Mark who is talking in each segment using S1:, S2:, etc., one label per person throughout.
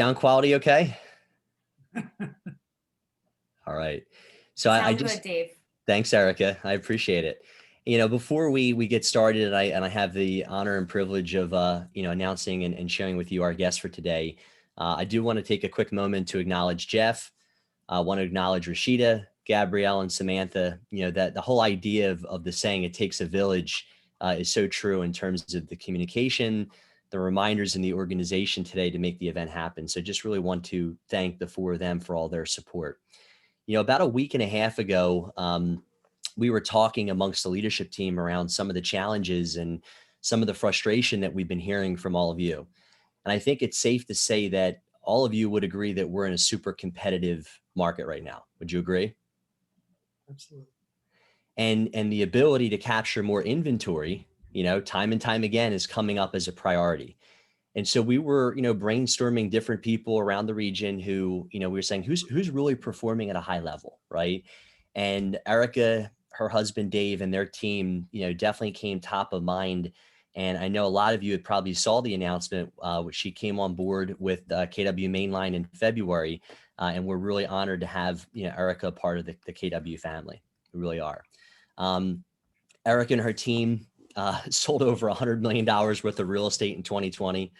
S1: Sound quality okay? All right. So I
S2: Sound good,
S1: just
S2: Dave.
S1: thanks, Erica. I appreciate it. Before we get started, and I have the honor and privilege of announcing and sharing with you our guest for today. I do want to take a quick moment to acknowledge Jeff. I want to acknowledge Rashida, Gabrielle, and Samantha. That the whole idea of the saying "it takes a village" is so true in terms of the communication, the reminders, and the organization today to make the event happen. So just really want to thank the four of them for all their support. About a week and a half ago, we were talking amongst the leadership team around some of the challenges and some of the frustration that we've been hearing from all of you. And I think it's safe to say that all of you would agree that we're in a super competitive market right now. Would you agree?
S3: Absolutely.
S1: And the ability to capture more inventory, time and time again is coming up as a priority. And so we were, brainstorming different people around the region who, we were saying who's really performing at a high level, right? And Erica, her husband Dave, and their team, definitely came top of mind. And I know a lot of you had probably saw the announcement, which she came on board with KW Mainline in February, and we're really honored to have Erica part of the KW family. We really are. Erica and her team sold over $100 million worth of real estate in 2020,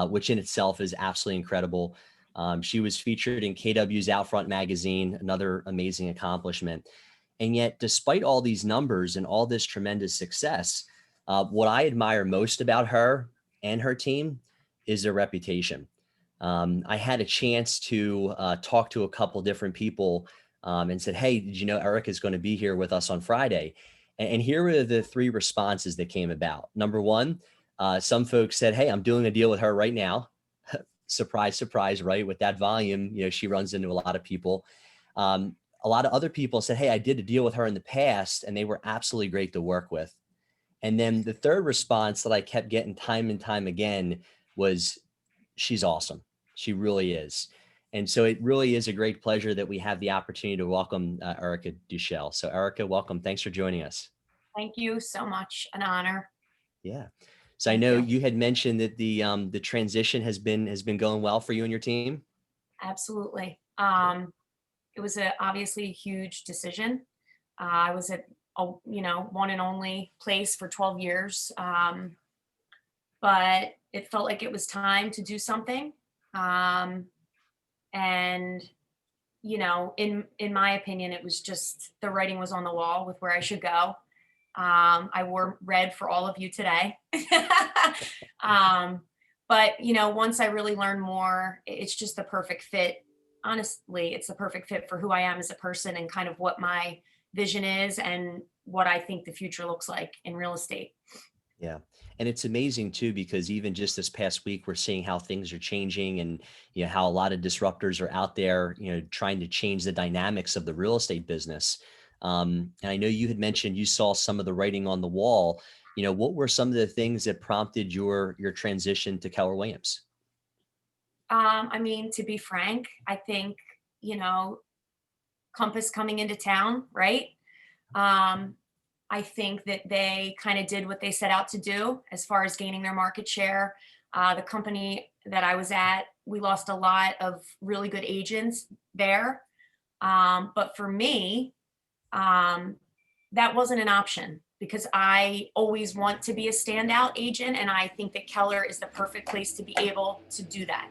S1: which in itself is absolutely incredible. She was featured in KW's Outfront magazine, another amazing accomplishment. And yet, despite all these numbers and all this tremendous success, what I admire most about her and her team is their reputation. I had a chance to talk to a couple different people and said, "Hey, did you know Erica's going to be here with us on Friday?" And here were the three responses that came about. Number one, some folks said, "Hey, I'm doing a deal with her right now." Surprise, surprise, right? With that volume, she runs into a lot of people. A lot of other people said, "Hey, I did a deal with her in the past and they were absolutely great to work with." And then the third response that I kept getting time and time again was, "She's awesome. She really is." And so it really is a great pleasure that we have the opportunity to welcome Erica Deuschle. So Erica, welcome. Thanks for joining us.
S2: Thank you so much. An honor.
S1: Yeah. So I
S2: Thank
S1: know
S2: you.
S1: you had mentioned that the transition has been going well for you and your team.
S2: Absolutely. It was obviously a huge decision. I was at one and only place for 12 years, but it felt like it was time to do something. Um, and in my opinion, it was just the writing was on the wall with where I should go. I wore red for all of you today. um, but once I really learned more, it's just the perfect fit. Honestly, it's the perfect fit for who I am as a person and kind of what my vision is and what I think the future looks like in real estate.
S1: Yeah. And it's amazing too, because even just this past week, we're seeing how things are changing and, how a lot of disruptors are out there, trying to change the dynamics of the real estate business. And I know you had mentioned you saw some of the writing on the wall. What were some of the things that prompted your transition to Keller Williams?
S2: I mean, to be frank, I think, you know, Compass coming into town, right? Um, I think that they kind of did what they set out to do as far as gaining their market share. The company that I was at, we lost a lot of really good agents there. But for me, um, that wasn't an option because I always want to be a standout agent. And I think that Keller is the perfect place to be able to do that.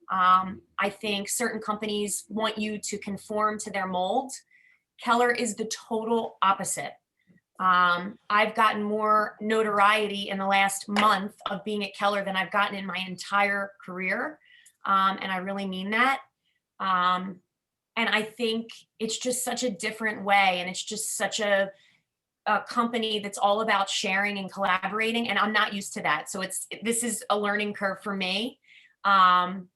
S2: I think certain companies want you to conform to their mold. Keller is the total opposite. I've gotten more notoriety in the last month of being at Keller than I've gotten in my entire career. And I really mean that. Um, and I think it's just such a different way. And it's just such a company that's all about sharing and collaborating. And I'm not used to that. So this is a learning curve for me. Um,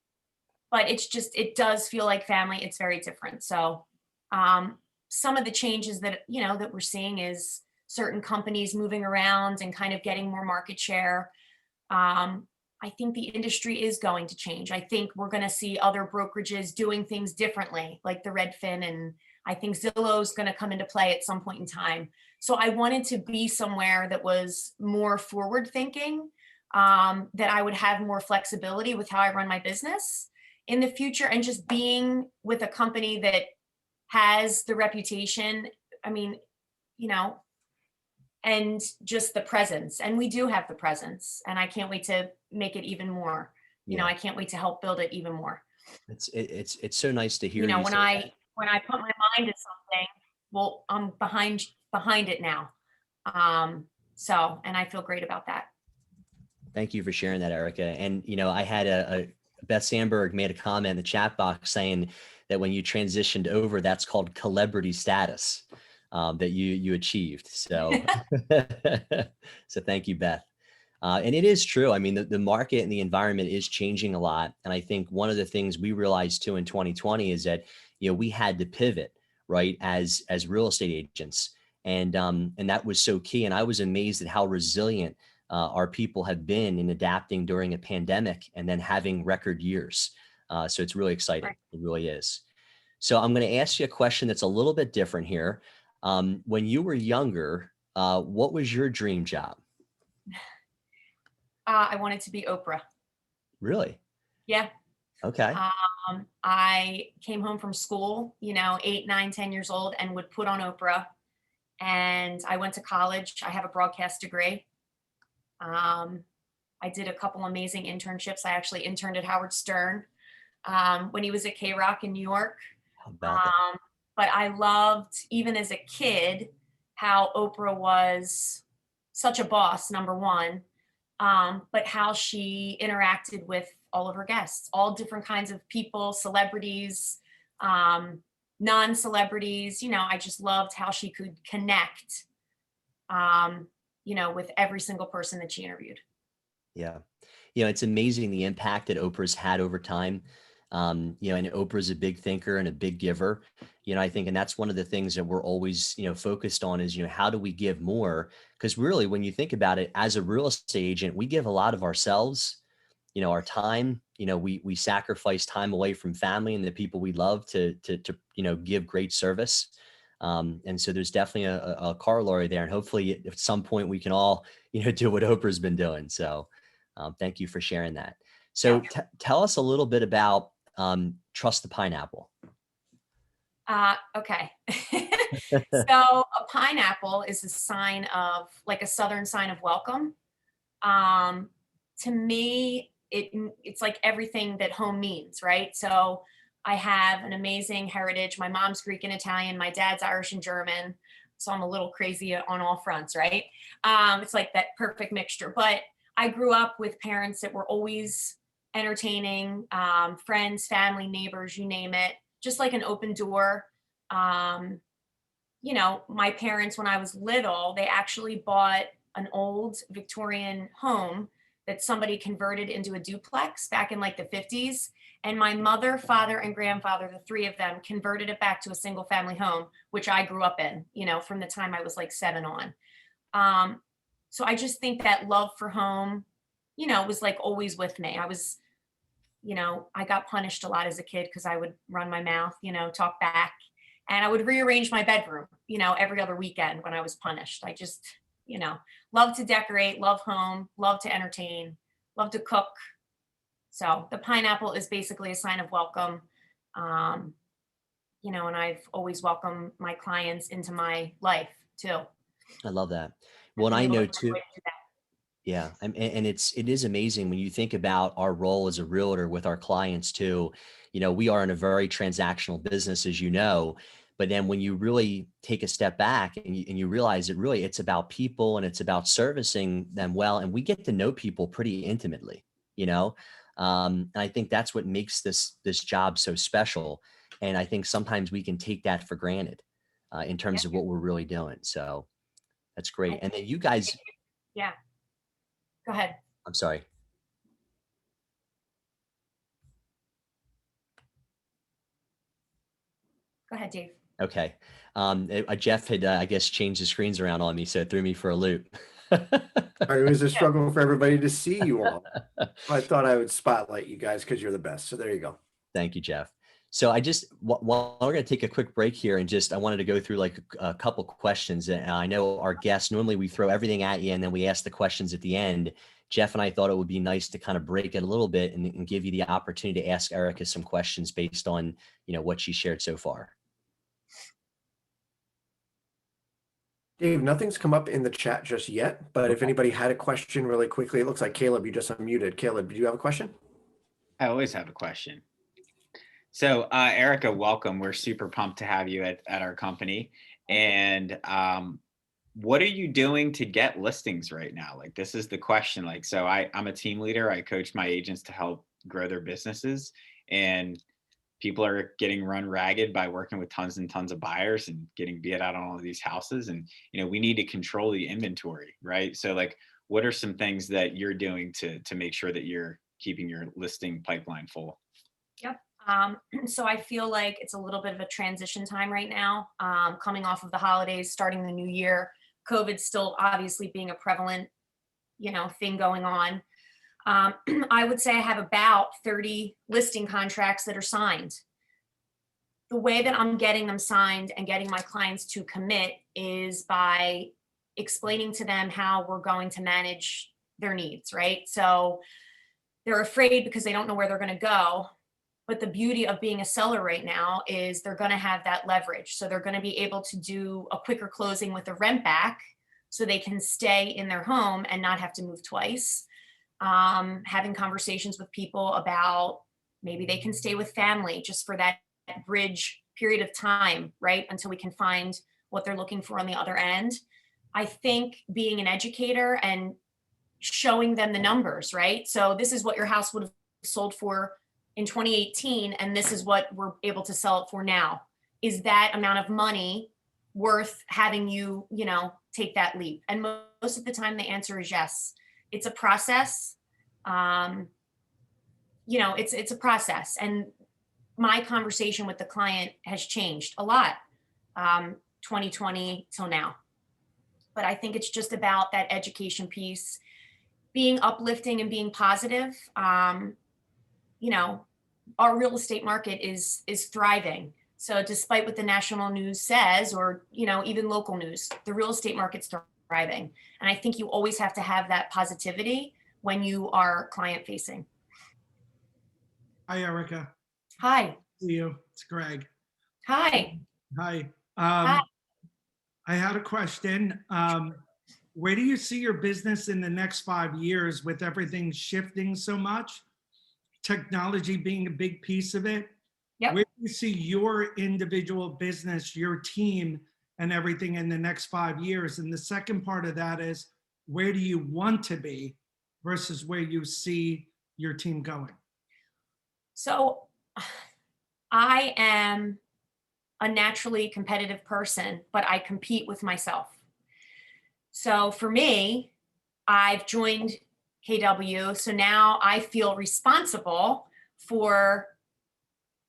S2: but it does feel like family. It's very different. So um, some of the changes that we're seeing is certain companies moving around and kind of getting more market share. I think the industry is going to change. I think we're going to see other brokerages doing things differently, like the Redfin, and I think Zillow is going to come into play at some point in time. So I wanted to be somewhere that was more forward thinking, that I would have more flexibility with how I run my business in the future, and just being with a company that has the reputation. I mean, you know, and just the presence. And we do have the presence, and I can't wait to make it even more.
S1: Yeah.
S2: I can't wait to help build it even more.
S1: It's so nice to hear you
S2: When
S1: say that.
S2: I put my mind to something, well, I'm behind it now. So, and I feel great about that.
S1: Thank you for sharing that, Erica. And, I had a Beth Sandberg made a comment in the chat box saying that when you transitioned over, that's called celebrity status, that you achieved. So, so thank you, Beth. And it is true. I mean, the market and the environment is changing a lot. And I think one of the things we realized too in 2020 is that, we had to pivot, right, as real estate agents. And that was so key. And I was amazed at how resilient our people have been in adapting during a pandemic and then having record years. So it's really exciting.
S2: Right.
S1: It really is. So I'm going to ask you a question that's a little bit different here. When you were younger, what was your dream job?
S2: I wanted to be Oprah.
S1: Really?
S2: Yeah.
S1: Okay.
S2: I came home from school, 8, 9, 10 years old, and would put on Oprah. And I went to college. I have a broadcast degree. I did a couple amazing internships. I actually interned at Howard Stern when he was at K Rock in New York.
S1: How about that?
S2: But I loved, even as a kid, how Oprah was such a boss, number one, but how she interacted with all of her guests, all different kinds of people, celebrities, non-celebrities. I just loved how she could connect, with every single person that she interviewed.
S1: Yeah. It's amazing the impact that Oprah's had over time. And Oprah's a big thinker and a big giver, I think, and that's one of the things that we're always, focused on is, how do we give more? Because really, when you think about it, as a real estate agent, we give a lot of ourselves, our time, we sacrifice time away from family and the people we love to give great service. And so there's definitely a corollary there. And hopefully at some point we can all, do what Oprah's been doing. So thank you for sharing that. So tell us a little bit about Trust the Pineapple.
S2: Okay. So a pineapple is a sign of, like, a Southern sign of welcome. To me, it's like everything that home means, right? So I have an amazing heritage. My mom's Greek and Italian. My dad's Irish and German. So I'm a little crazy on all fronts, right? It's like that perfect mixture. But I grew up with parents that were always entertaining, friends, family, neighbors, you name it, just like an open door. My parents, when I was little, they actually bought an old Victorian home that somebody converted into a duplex back in like the 50s. And my mother, father, and grandfather, the three of them, converted it back to a single family home, which I grew up in, from the time I was like 7 on. So I just think that love for home, was like always with me. I got punished a lot as a kid because I would run my mouth, talk back. And I would rearrange my bedroom, every other weekend when I was punished. I just, love to decorate, love home, love to entertain, love to cook. So the pineapple is basically a sign of welcome. And I've always welcomed my clients into my life too.
S1: I love that. Well, and I know too. Yeah. And it is amazing when you think about our role as a realtor with our clients too. We are in a very transactional business, as you know, but then when you really take a step back and you realize that really it's about people and it's about servicing them well. And we get to know people pretty intimately, and I think that's what makes this job so special. And I think sometimes we can take that for granted in terms of what we're really doing. So that's great. And then you guys.
S2: Yeah. Go ahead.
S1: I'm sorry.
S2: Go ahead, Dave.
S1: Okay. Jeff had, I guess, changed the screens around on me, so it threw me for a loop.
S3: It was a struggle for everybody to see you all. I thought I would spotlight you guys because you're the best. So there you go.
S1: Thank you, Jeff. So while we're going to take a quick break here and I wanted to go through like a couple questions. And I know our guests, normally we throw everything at you and then we ask the questions at the end. Jeff and I thought it would be nice to kind of break it a little bit and give you the opportunity to ask Erica some questions based on, what she shared so far.
S3: Dave, nothing's come up in the chat just yet, but if anybody had a question really quickly, it looks like Caleb, you just unmuted. Caleb, do you have a question?
S4: I always have a question. So Erica, welcome. We're super pumped to have you at our company. And what are you doing to get listings right now? Like, this is the question. Like, so I'm a team leader. I coach my agents to help grow their businesses, and people are getting run ragged by working with tons and tons of buyers and getting bid out on all of these houses. And, we need to control the inventory, right? So like, what are some things that you're doing to make sure that you're keeping your listing pipeline full?
S2: Yep. So I feel like it's a little bit of a transition time right now, coming off of the holidays, starting the new year. COVID still obviously being a prevalent, thing going on. I would say I have about 30 listing contracts that are signed. The way that I'm getting them signed and getting my clients to commit is by explaining to them how we're going to manage their needs, right? So they're afraid because they don't know where they're going to go. But the beauty of being a seller right now is they're going to have that leverage. So they're going to be able to do a quicker closing with a rent back so they can stay in their home and not have to move twice. Having conversations with people about maybe they can stay with family just for that bridge period of time, right? Until we can find what they're looking for on the other end. I think being an educator and showing them the numbers, right? So this is what your house would have sold for in 2018, and this is what we're able to sell it for now. Is that amount of money worth having you, take that leap? And most of the time the answer is yes. It's a process. It's a process. And my conversation with the client has changed a lot, 2020 till now. But I think it's just about that education piece, being uplifting and being positive. Our real estate market is thriving. So despite what the national news says, or, even local news, the real estate market's thriving. And I think you always have to have that positivity when you are client facing.
S5: Hi, Erica.
S2: Hi.
S5: See you. It's Greg.
S2: Hi.
S5: Hi.
S2: Hi.
S5: I had a question. Where do you see your business in the next 5 years with everything shifting so much? Technology being a big piece of it.
S2: Yep.
S5: Where do you see your individual business, your team, and everything in the next 5 years? And the second part of that is, where do you want to be versus where you see your team going?
S2: So I am a naturally competitive person, but I compete with myself. So for me, I've joined KW. So now I feel responsible for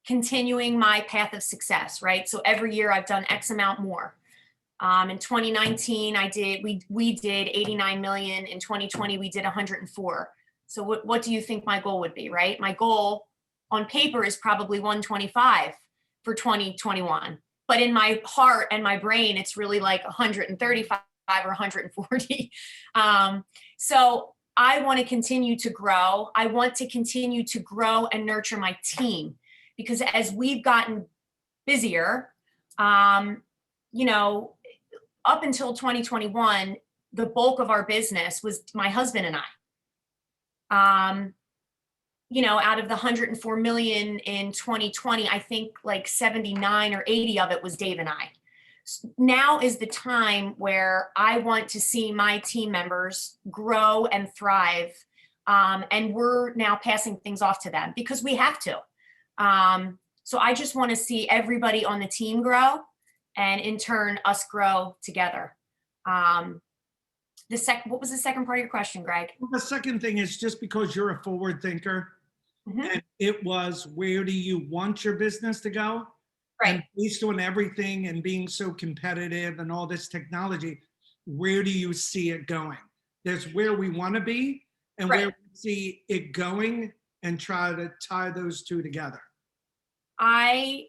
S2: continuing my path of success, right? So every year I've done X amount more. In 2019, we did 89 million. In 2020, we did 104. So what do you think my goal would be, right? My goal on paper is probably 125 for 2021. But in my heart and my brain, it's really like 135 or 140. So I want to continue to grow. I want to continue to grow and nurture my team, because as we've gotten busier, up until 2021, the bulk of our business was my husband and I. Out of the 104 million in 2020, I think like 79 or 80 of it was Dave and I. Now is the time where I want to see my team members grow and thrive. And we're now passing things off to them because we have to. So I just want to see everybody on the team grow, and in turn us grow together. What was the second part of your question, Greg?
S5: Well, the second thing is, just because you're a forward thinker, and it was, where do you want your business to go?
S2: Right.
S5: And based on everything and being so competitive and all this technology, where do you see it going? There's where we want to be and where we see it going, and try to tie those two together.
S2: I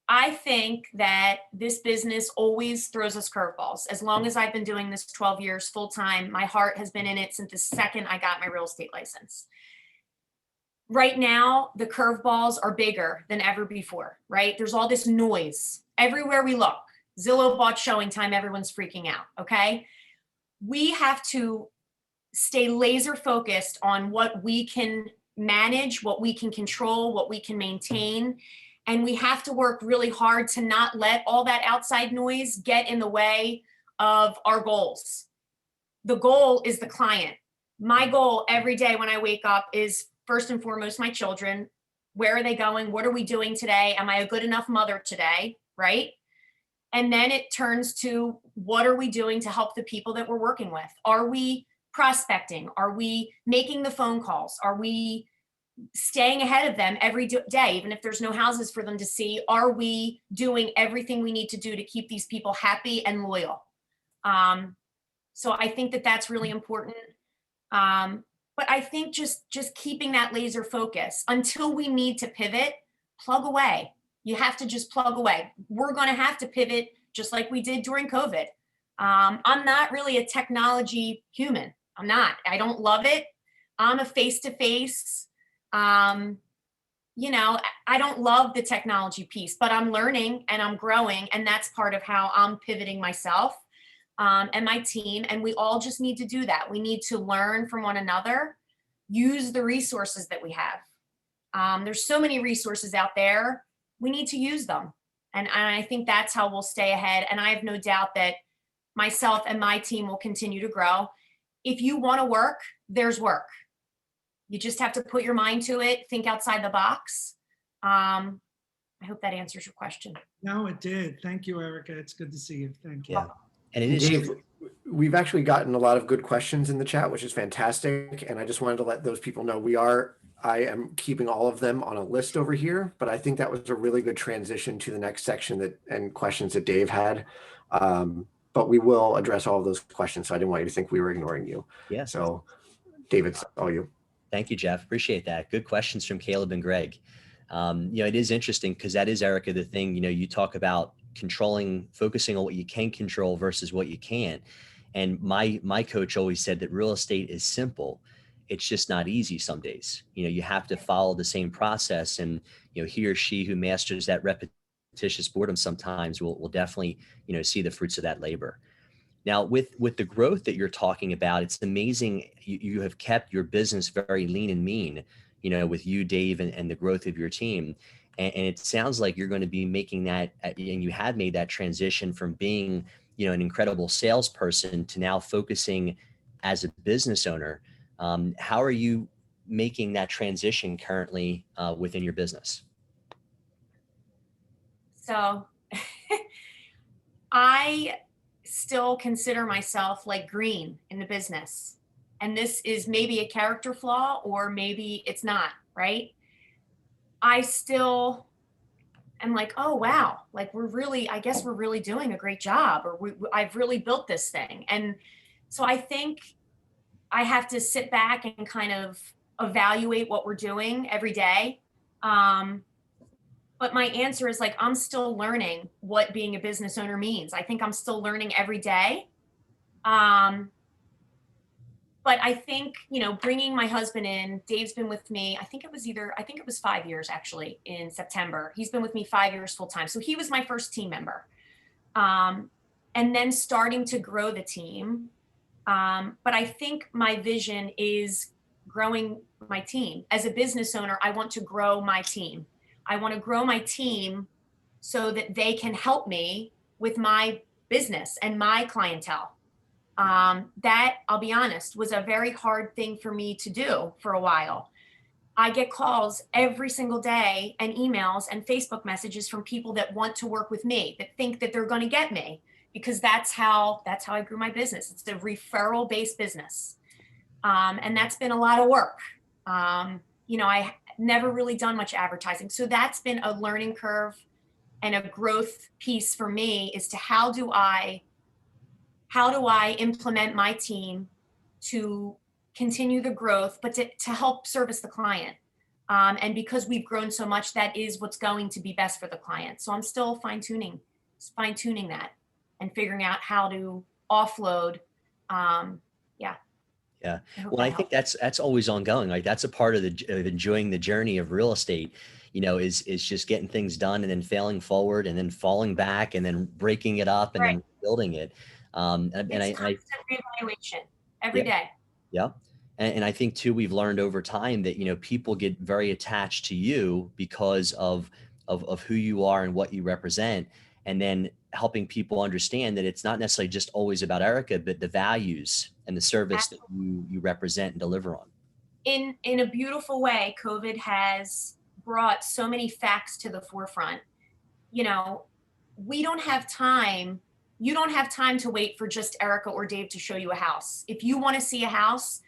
S2: I think that this business always throws us curveballs. As long as I've been doing this 12 years full time, my heart has been in it since the second I got my real estate license. Right now, the curveballs are bigger than ever before, right? There's all this noise everywhere we look. Zillow bought showing time, everyone's freaking out, okay? We have to stay laser focused on what we can manage, what we can control, what we can maintain. And we have to work really hard to not let all that outside noise get in the way of our goals. The goal is the client. My goal every day when I wake up is first and foremost my children. Where are they going? What are we doing today? Am I a good enough mother today? Right? And then it turns to what are we doing to help the people that we're working with? Are we prospecting? Are we making the phone calls? Are we staying ahead of them every day, even if there's no houses for them to see? Are we doing everything we need to do to keep these people happy and loyal? So I think that that's really important. But I think just keeping that laser focus until we need to pivot, plug away. You have to just plug away. We're going to have to pivot just like we did during COVID. I'm not really a technology human. I'm not. I don't love it. I'm a face-to-face. You know, I don't love the technology piece, but I'm learning and I'm growing. And that's part of how I'm pivoting myself and my team. And we all just need to do that. We need to learn from one another, use the resources that we have. There's so many resources out there. We need to use them. And I think that's how we'll stay ahead. And I have no doubt that myself and my team will continue to grow. If you want to work, there's work. You just have to put your mind to it, think outside the box. I hope that answers your question.
S5: No, it did. Thank you, Erica. It's good to see you. Thank you.
S1: Yeah. And it is
S3: Dave, we've actually gotten a lot of good questions in the chat, which is fantastic. And I just wanted to let those people know I am keeping all of them on a list over here, but I think that was a really good transition to the next section and questions that Dave had. But we will address all of those questions. So I didn't want you to think we were ignoring you.
S1: Yeah.
S3: So David, it's all you.
S1: Thank you, Jeff. Appreciate that. Good questions from Caleb and Greg. It is interesting because that is, Erica, the thing, you talk about focusing on what you can control versus what you can't. And my coach always said that real estate is simple. It's just not easy some days. You have to follow the same process, and he or she who masters that repetitious boredom sometimes will definitely see the fruits of that labor. Now, with the growth that you're talking about, it's amazing. You have kept your business very lean and mean, with you, Dave, and the growth of your team. And it sounds like you're going to be making that, and you have made that transition from being, an incredible salesperson to now focusing as a business owner. How are you making that transition currently within your business?
S2: So I still consider myself like green in the business. And this is maybe a character flaw, or maybe it's not, right? I still am like, oh, wow, like I guess we're really doing a great job, or I've really built this thing. And so I think I have to sit back and kind of evaluate what we're doing every day. But my answer is like, I'm still learning what being a business owner means. I think I'm still learning every day. But I think, bringing my husband in, Dave's been with me, I think it was 5 years actually in September. He's been with me 5 years full time. So he was my first team member. And then starting to grow the team. But I think my vision is growing my team. As a business owner, I want to grow my team. I want to grow my team so that they can help me with my business and my clientele. That, I'll be honest, was a very hard thing for me to do for a while. I get calls every single day and emails and Facebook messages from people that want to work with me, that think that they're going to get me, because that's how I grew my business. It's a referral-based business. And that's been a lot of work. I never really done much advertising. So that's been a learning curve and a growth piece for me, is to how do I implement my team to continue the growth, but to help service the client. And because we've grown so much, that is what's going to be best for the client. So I'm still fine-tuning that and figuring out how to offload. Yeah.
S1: Yeah.
S2: I hope
S1: Well,
S2: that
S1: I think
S2: helps.
S1: that's always ongoing. Like that's a part of of enjoying the journey of real estate, is just getting things done and then failing forward and then falling back and then breaking it up and
S2: Right.
S1: then building it.
S2: It's constant reevaluation every
S1: Yeah,
S2: day.
S1: yeah. And I think too, we've learned over time that, people get very attached to you because of who you are and what you represent. And then helping people understand that it's not necessarily just always about Erica, but the values and the service that you represent and deliver on.
S2: In a beautiful way, COVID has brought so many facts to the forefront. You know, we don't have time. You don't have time to wait for just Erica or Dave to show you a house. If you want to see a house,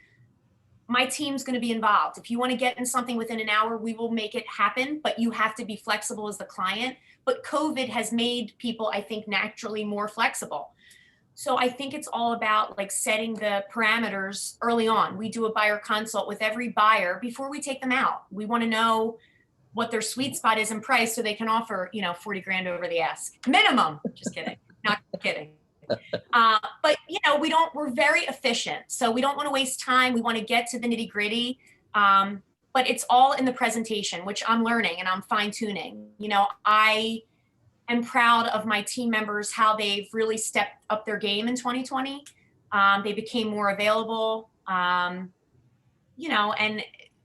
S2: my team's going to be involved. If you want to get in something within an hour, we will make it happen, but you have to be flexible as the client. But COVID has made people, I think, naturally more flexible. So I think it's all about like setting the parameters early on. We do a buyer consult with every buyer before we take them out. We want to know what their sweet spot is in price so they can offer, 40 grand over the ask minimum. Just kidding. Not kidding. But we're very efficient. So we don't want to waste time. We want to get to the nitty gritty. But it's all in the presentation, which I'm learning and I'm fine tuning. I am proud of my team members, how they've really stepped up their game in 2020. They became more available, and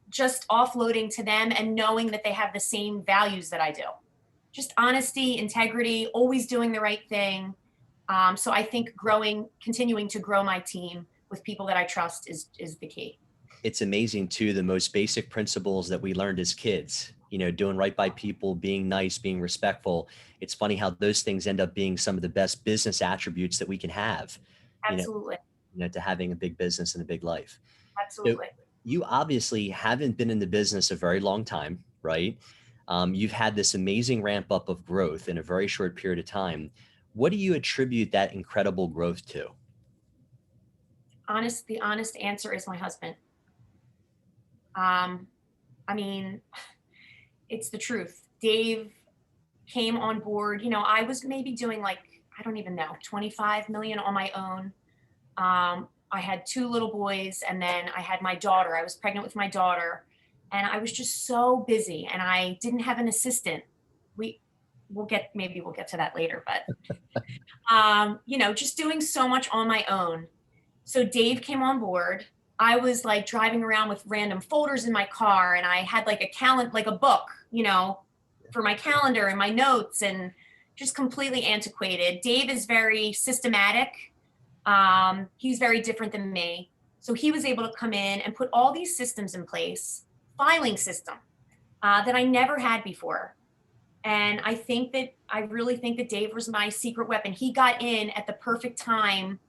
S2: just offloading to them and knowing that they have the same values that I do. Just honesty, integrity, always doing the right thing. So I think continuing to grow my team with people that I trust is the key.
S1: It's amazing too, the most basic principles that we learned as kids, doing right by people, being nice, being respectful. It's funny how those things end up being some of the best business attributes that we can have,
S2: Absolutely.
S1: To having a big business and a big life. So
S2: Absolutely.
S1: you obviously haven't been in the business a very long time, right? You've had this amazing ramp up of growth in a very short period of time. What do you attribute that incredible growth to?
S2: The honest answer is my husband. Um, I mean, it's the truth. Dave came on board. I was maybe doing like, I don't even know, 25 million on my own. I had two little boys and then I had my daughter. I was pregnant with my daughter and I was just so busy and I didn't have an assistant. Maybe we'll get to that later, but just doing so much on my own. So Dave came on board. I was like driving around with random folders in my car and I had like a book, for my calendar and my notes and just completely antiquated. Dave is very systematic. He's very different than me. So he was able to come in and put all these systems in place, filing system that I never had before. And I really think that Dave was my secret weapon. He got in at the perfect time.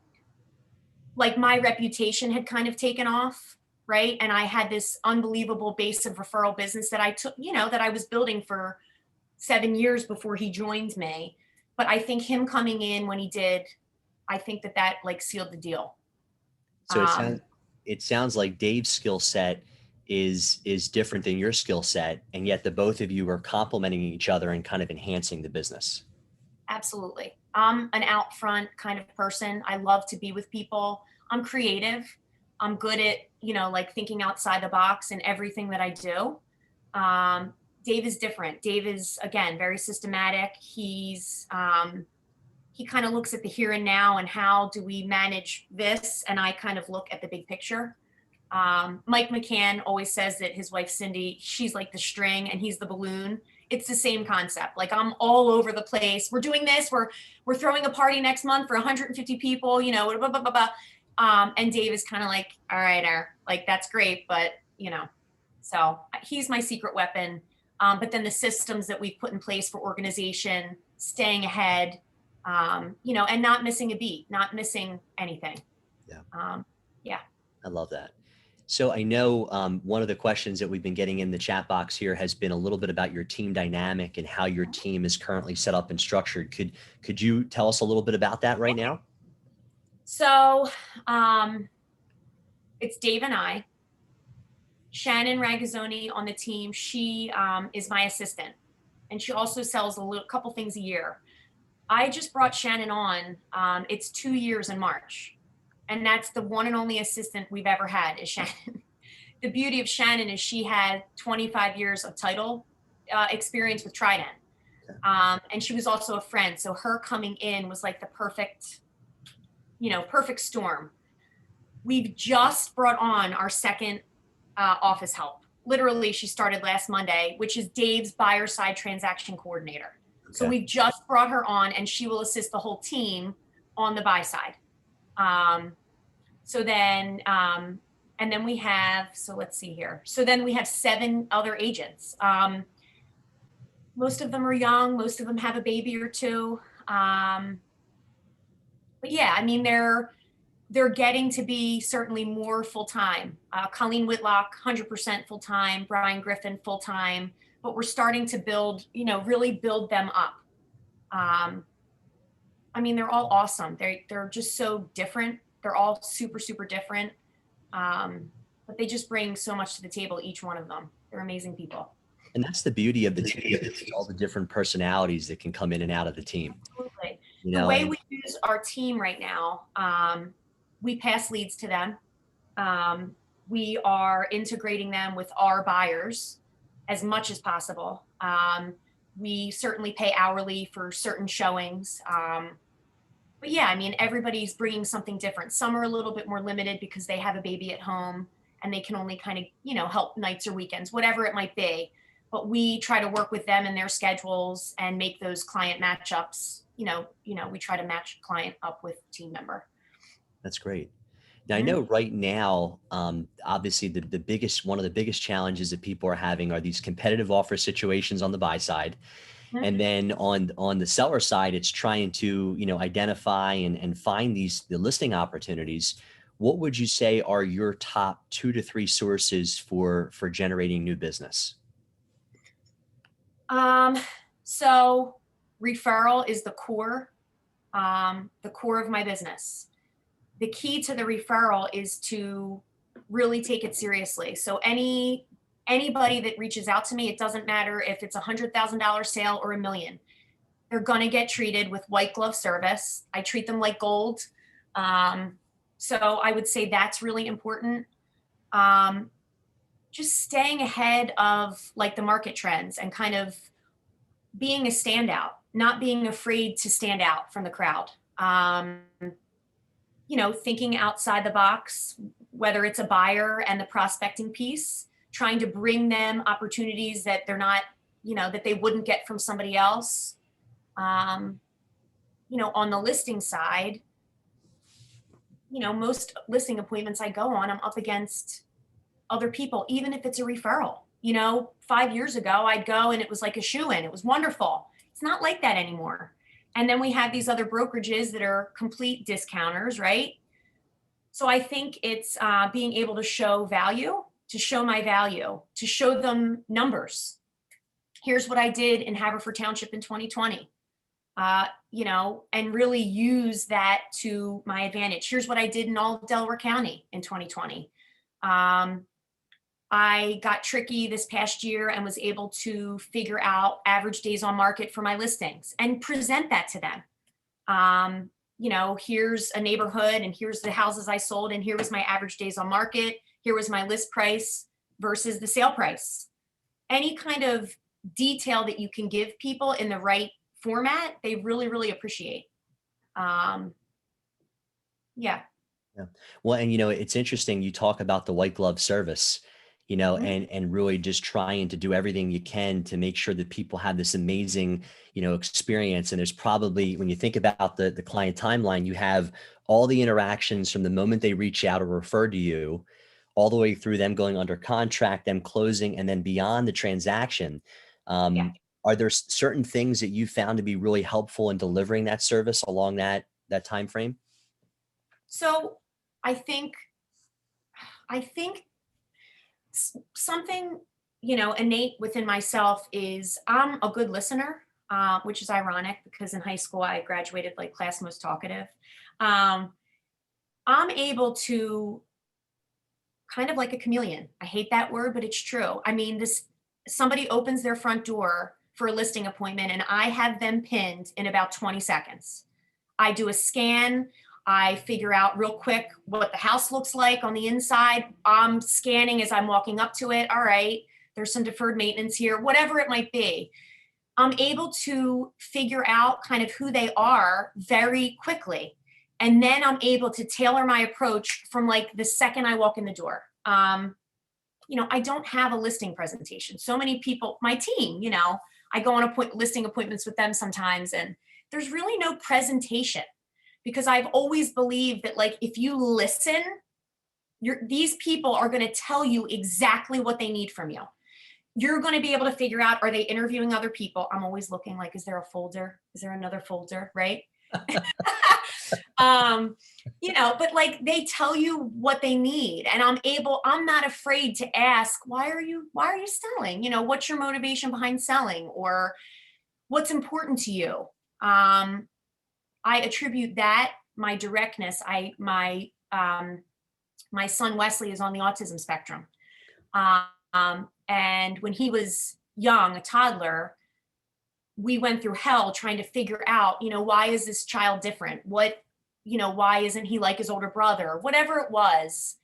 S2: Like my reputation had kind of taken off, right? And I had this unbelievable base of referral business that I took, that I was building for 7 years before he joined me. But I think him coming in when he did, I think that like sealed the deal.
S1: So it sounds like Dave's skill set is different than your skill set, and yet the both of you are complementing each other and kind of enhancing the business.
S2: Absolutely. I'm an out front kind of person. I love to be with people. I'm creative. I'm good at, like thinking outside the box in everything that I do. Dave is different. Dave is, again, very systematic. He kind of looks at the here and now and how do we manage this? And I kind of look at the big picture. Mike McCann always says that his wife, Cindy, she's like the string and he's the balloon. It's the same concept. Like I'm all over the place. We're doing this. We're throwing a party next month for 150 people, blah, blah, blah, blah, blah. And Dave is kind of like, all right, like that's great. But, so he's my secret weapon. But then the systems that we've put in place for organization, staying ahead, and not missing a beat, not missing anything.
S1: Yeah.
S2: Yeah.
S1: I love that. So I know one of the questions that we've been getting in the chat box here has been a little bit about your team dynamic and how your team is currently set up and structured. Could you tell us a little bit about that right now?
S2: So it's Dave and I. Shannon Ragazzoni on the team, she is my assistant, and she also sells a couple things a year. I just brought Shannon on. It's 2 years in March, and that's the one and only assistant we've ever had is Shannon. The beauty of Shannon is she had 25 years of title experience with Trident. And she was also a friend. So her coming in was like the perfect, perfect storm. We've just brought on our second office help. Literally, she started last Monday, which is Dave's buyer side transaction coordinator. Okay. So we've just brought her on, and she will assist the whole team on the buy side. And then we have, so let's see here. So then we have 7 other agents. Most of them are young. Most of them have a baby or two. But yeah, I mean, they're getting to be certainly more full-time. Colleen Whitlock, 100% full-time, Brian Griffin, full-time, but we're starting to build, really build them up. I mean, they're all awesome. They're just so different. They're all super, super different. But they just bring so much to the table, each one of them. They're amazing people.
S1: And that's the beauty of the team, all the different personalities that can come in and out of the team.
S2: Absolutely. The way we use our team right now, we pass leads to them. We are integrating them with our buyers as much as possible. We certainly pay hourly for certain showings. But yeah, I mean, everybody's bringing something different. Some are a little bit more limited because they have a baby at home and they can only kind of, help nights or weekends, whatever it might be. But we try to work with them and their schedules and make those client matchups. We try to match client up with team member.
S1: That's great. Now, I know right now, obviously one of the biggest challenges that people are having are these competitive offer situations on the buy side. Mm-hmm. And then on the seller side, it's trying to, identify and find the listing opportunities. What would you say are your top 2 to 3 sources for generating new business?
S2: So referral is the core of my business. The key to the referral is to really take it seriously. So anybody that reaches out to me, it doesn't matter if it's $100,000 sale or $1 million, they're going to get treated with white glove service. I treat them like gold. So I would say that's really important. Just staying ahead of like the market trends and kind of being a standout, not being afraid to stand out from the crowd. Thinking outside the box, whether it's a buyer and the prospecting piece, trying to bring them opportunities that they're not, that they wouldn't get from somebody else. On the listing side, most listing appointments I go on, I'm up against other people, even if it's a referral. 5 years ago, I'd go and it was like a shoo-in. It was wonderful. It's not like that anymore. And then we have these other brokerages that are complete discounters, right? So I think it's being able to show value, to show my value, to show them numbers. Here's what I did in Haverford Township in 2020, and really use that to my advantage. Here's what I did in all of Delaware County in 2020. I got tricky this past year and was able to figure out average days on market for my listings and present that to them. Here's a neighborhood and here's the houses I sold and here was my average days on market. Here was my list price versus the sale price. Any kind of detail that you can give people in the right format, they really, really appreciate. Yeah.
S1: Well, and it's interesting. You talk about the white glove service, mm-hmm. and really just trying to do everything you can to make sure that people have this amazing, experience. And there's probably, when you think about the client timeline, you have all the interactions from the moment they reach out or refer to you, all the way through them going under contract, them closing, and then beyond the transaction. Yeah. Are there certain things that you found to be really helpful in delivering that service along that time frame?
S2: So I think something, innate within myself is I'm a good listener, which is ironic because in high school I graduated like class most talkative. I'm able to kind of like a chameleon. I hate that word, but it's true. I mean, somebody opens their front door for a listing appointment and I have them pinned in about 20 seconds. I do a scan. I figure out real quick what the house looks like on the inside. I'm scanning as I'm walking up to it. All right, there's some deferred maintenance here, whatever it might be. I'm able to figure out kind of who they are very quickly. And then I'm able to tailor my approach from like the second I walk in the door. I don't have a listing presentation. So many people, my team, I go on listing appointments with them sometimes, and there's really no presentation because I've always believed that like if you listen, these people are going to tell you exactly what they need from you. You're going to be able to figure out, are they interviewing other people? I'm always looking like, is there a folder? Is there another folder? Right. But like they tell you what they need, and I'm not afraid to ask, why are you selling? What's your motivation behind selling, or what's important to you? I attribute that, my directness. My son Wesley is on the autism spectrum. And when he was young, a toddler, we went through hell trying to figure out, why is this child different? Why isn't he like his older brother? Whatever it was,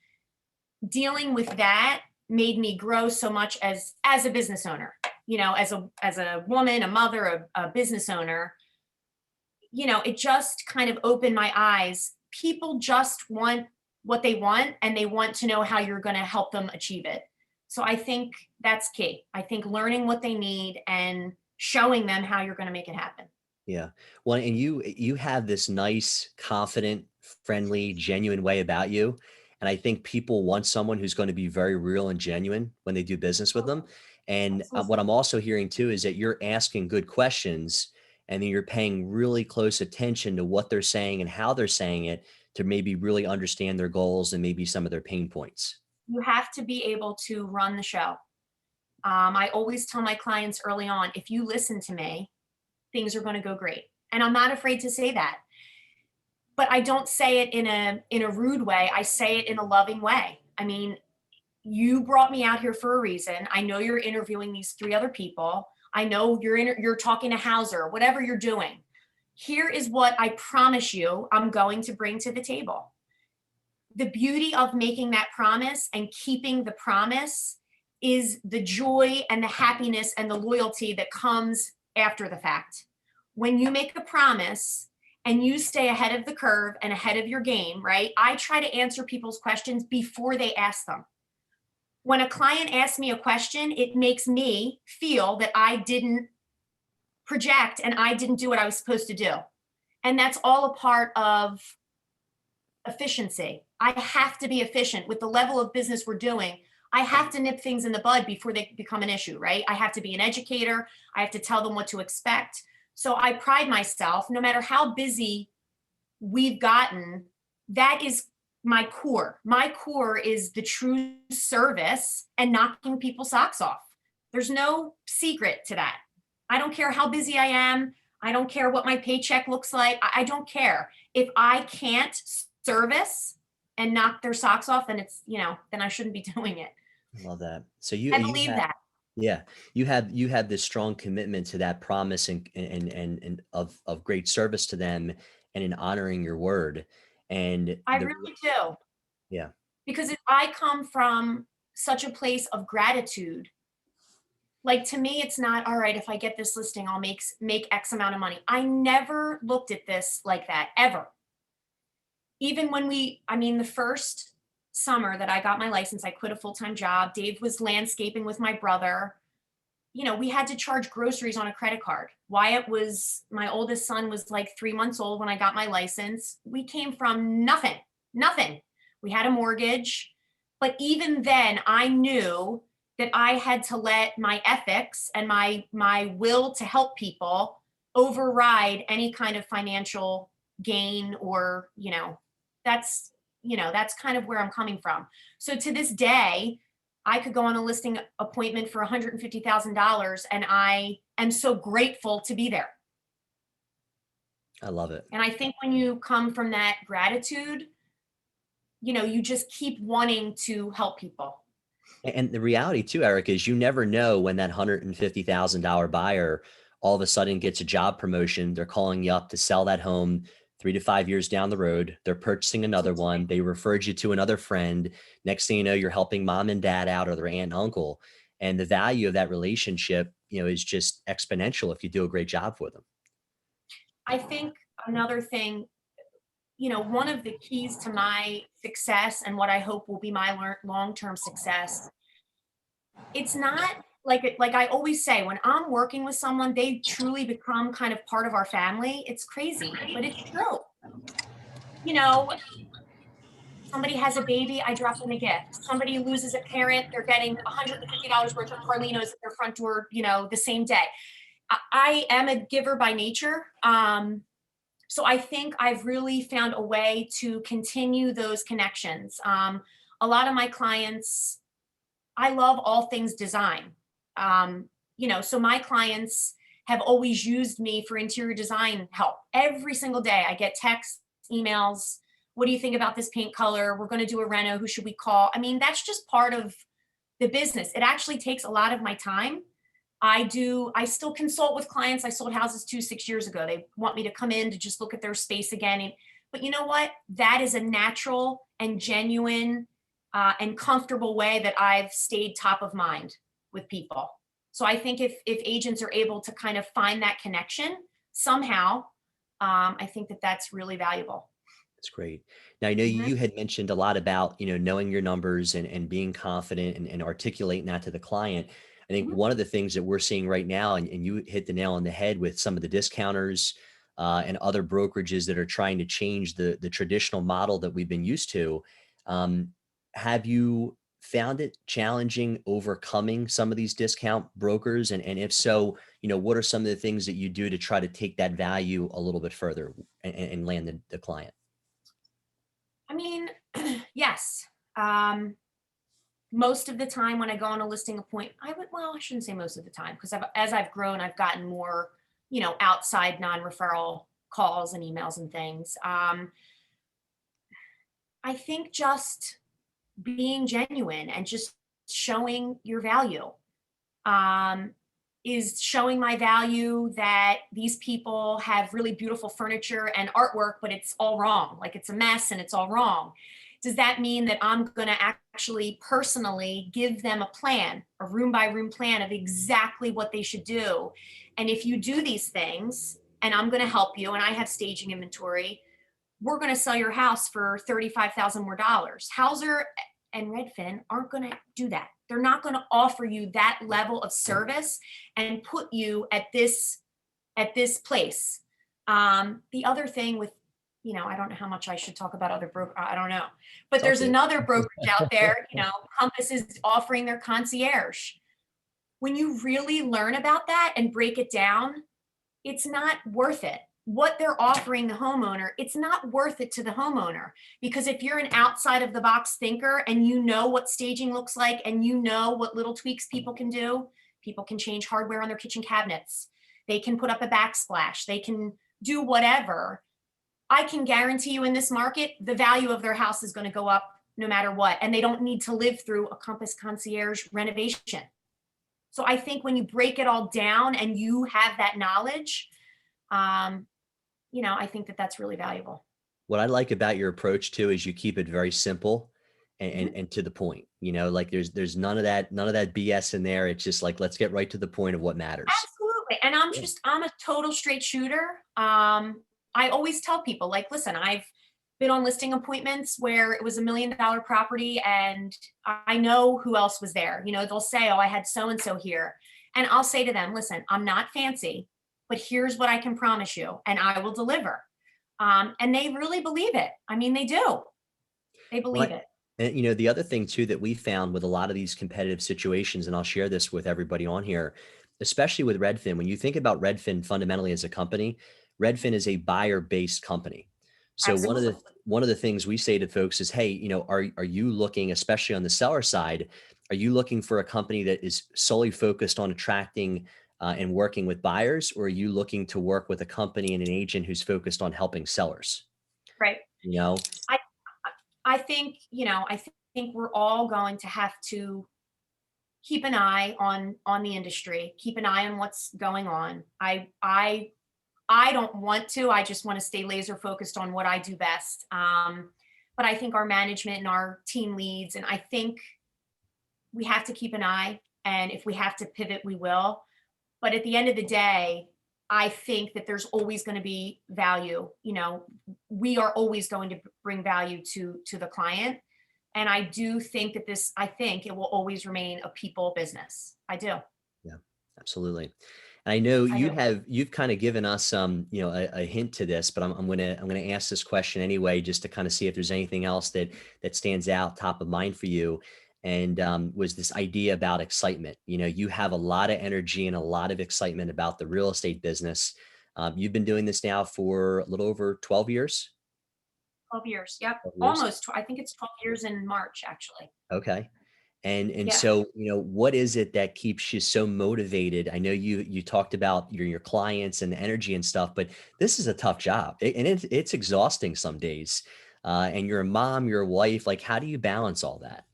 S2: dealing with that made me grow so much as a business owner, as a woman, a mother, a business owner. It just kind of opened my eyes. People just want what they want, and they want to know how you're going to help them achieve it. So I think that's key. I think learning what they need and showing them how you're going to make it happen.
S1: Yeah. Well, and you have this nice, confident, friendly, genuine way about you. And I think people want someone who's going to be very real and genuine when they do business with them. And what I'm also hearing too is that you're asking good questions, and then you're paying really close attention to what they're saying and how they're saying it to maybe really understand their goals and maybe some of their pain points.
S2: You have to be able to run the show. I always tell my clients early on, if you listen to me, things are going to go great. And I'm not afraid to say that. But I don't say it in a rude way. I say it in a loving way. I mean, you brought me out here for a reason. I know you're interviewing these 3 other people. I know you're talking to Hauser, whatever you're doing. Here is what I promise you I'm going to bring to the table. The beauty of making that promise and keeping the promise is the joy and the happiness and the loyalty that comes after the fact. When you make a promise and you stay ahead of the curve and ahead of your game, right? I try to answer people's questions before they ask them. When a client asks me a question, it makes me feel that I didn't project and I didn't do what I was supposed to do. And that's all a part of efficiency. I have to be efficient with the level of business we're doing. I have to nip things in the bud before they become an issue, right? I have to be an educator. I have to tell them what to expect. So I pride myself, no matter how busy we've gotten, that is my core. My core is the true service and knocking people's socks off. There's no secret to that. I don't care how busy I am. I don't care what my paycheck looks like. I don't care. If I can't service and knock their socks off, then it's, then I shouldn't be doing it.
S1: I love that. So
S2: I believe that.
S1: Yeah, you have this strong commitment to that promise and of great service to them and in honoring your word. And
S2: I really do.
S1: Yeah.
S2: Because I come from such a place of gratitude. Like, to me, it's not, all right, if I get this listing, I'll make X amount of money. I never looked at this like that, ever. Even when the first summer that I got my license, I quit a full-time job. Dave was landscaping with my brother. We had to charge groceries on a credit card. Wyatt my oldest son was like 3 months old when I got my license. We came from nothing. We had a mortgage. But even then, I knew that I had to let my ethics and my will to help people override any kind of financial gain, or, that's kind of where I'm coming from. So to this day, I could go on a listing appointment for $150,000, and I am so grateful to be there.
S1: I love it.
S2: And I think when you come from that gratitude, you just keep wanting to help people.
S1: And the reality too, Eric, is you never know when that $150,000 buyer all of a sudden gets a job promotion. They're calling you up to sell that home 3 to 5 years down the road. They're purchasing another one. They referred you to another friend. Next thing you know, you're helping mom and dad out or their aunt and uncle. And the value of that relationship, is just exponential if you do a great job for them.
S2: I think another thing, one of the keys to my success and what I hope will be my long-term success, it's not like I always say, when I'm working with someone, they truly become kind of part of our family. It's crazy, but it's true. You know, Somebody has a baby, I drop them a gift. Somebody loses a parent, they're getting $150 worth of Carlinos at their front door, the same day. I am a giver by nature. So I think I've really found a way to continue those connections. A lot of my clients, I love all things design. So my clients have always used me for interior design help. Every single day I get texts, emails. What do you think about this paint color? We're going to do a reno. Who should we call? I mean, that's just part of the business. It actually takes a lot of my time. I still consult with clients. I sold houses 6 years ago. They want me to come in to just look at their space again. But you know what? That is a natural and genuine and comfortable way that I've stayed top of mind with people. So I think if agents are able to kind of find that connection somehow, I think that that's really valuable.
S1: That's great. Now, I know you had mentioned a lot about, knowing your numbers and being confident and articulating that to the client. I think one of the things that we're seeing right now, and you hit the nail on the head with some of the discounters and other brokerages that are trying to change the traditional model that we've been used to. Have you found it challenging overcoming some of these discount brokers? And if so, what are some of the things that you do to try to take that value a little bit further and land the client?
S2: I mean, yes. Most of the time when I go on a listing appointment, I shouldn't say most of the time, because as I've grown, I've gotten more, outside non-referral calls and emails and things. I think just being genuine and just showing your value is showing my value that these people have really beautiful furniture and artwork, but it's all wrong. Like it's a mess and it's all wrong. Does that mean that I'm going to actually personally give them a plan, a room by room plan of exactly what they should do? And if you do these things, and I'm going to help you, and I have staging inventory, we're going to sell your house for $35,000 more. Hauser and Redfin aren't going to do that. They're not going to offer you that level of service and put you at this place. The other thing with, I don't know how much I should talk about other brokers. I don't know, but there's another brokerage out there. Compass is offering their concierge. When you really learn about that and break it down, it's not worth it. What they're offering the homeowner, it's not worth it to the homeowner, because if you're an outside of the box thinker and you know what staging looks like and you know what little tweaks people can do, people can change hardware on their kitchen cabinets. They can put up a backsplash. They can do whatever. I can guarantee you in this market, the value of their house is going to go up no matter what. And they don't need to live through a Compass concierge renovation. So I think when you break it all down and you have that knowledge, I think that that's really valuable.
S1: What I like about your approach too is you keep it very simple and to the point. Like there's none of that BS in there. It's just like, let's get right to the point of what matters.
S2: Absolutely. And I'm a total straight shooter. I always tell people, like, listen, I've been on listing appointments where it was $1 million property and I know who else was there. They'll say, oh, I had so-and-so here. And I'll say to them, listen, I'm not fancy, but here's what I can promise you, and I will deliver. And they really believe it. I mean, they do. They believe it.
S1: And the other thing too that we found with a lot of these competitive situations, and I'll share this with everybody on here, especially with Redfin, when you think about Redfin fundamentally as a company, Redfin is a buyer-based company. So
S2: Absolutely.
S1: one of the things we say to folks is, hey, are you looking, especially on the seller side, are you looking for a company that is solely focused on attracting and working with buyers, or are you looking to work with a company and an agent who's focused on helping sellers?
S2: Right. I think, I think we're all going to have to keep an eye on the industry, keep an eye on what's going on. I don't want to. I just want to stay laser focused on what I do best. But I think our management and our team leads, and I think we have to keep an eye. And if we have to pivot, we will. But at the end of the day, I think that there's always going to be value. We are always going to bring value to the client. And I do think that I think it will always remain a people business. I do.
S1: Yeah, absolutely. And I know
S2: I
S1: you
S2: do.
S1: you've kind of given us a hint to this, but I'm gonna ask this question anyway, just to kind of see if there's anything else that stands out top of mind for you. And was this idea about excitement? You have a lot of energy and a lot of excitement about the real estate business. You've been doing this now for a little over 12 years.
S2: 12 years. Yep.
S1: 12 years.
S2: Almost. I think it's 12 years in March, actually.
S1: Okay. And
S2: Yeah.
S1: so, what is it that keeps you so motivated? I know you talked about your clients and the energy and stuff, but this is a tough job, and it's exhausting some days. And you're a mom, you're a wife. Like, how do you balance all that?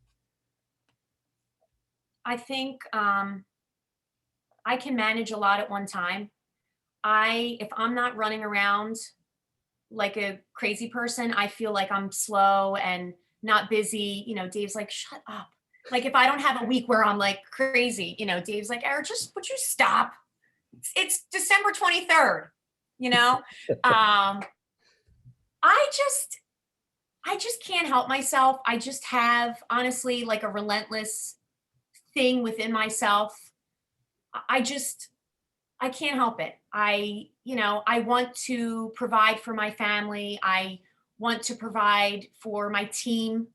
S2: I think I can manage a lot at one time. If I'm not running around like a crazy person, I feel like I'm slow and not busy. Dave's like, shut up. Like if I don't have a week where I'm like crazy, Dave's like, Eric, just would you stop? It's December 23rd, Um, I just can't help myself. I just have honestly like a relentless thing within myself. I just I can't help it. I want to provide for my family. I want to provide for my team.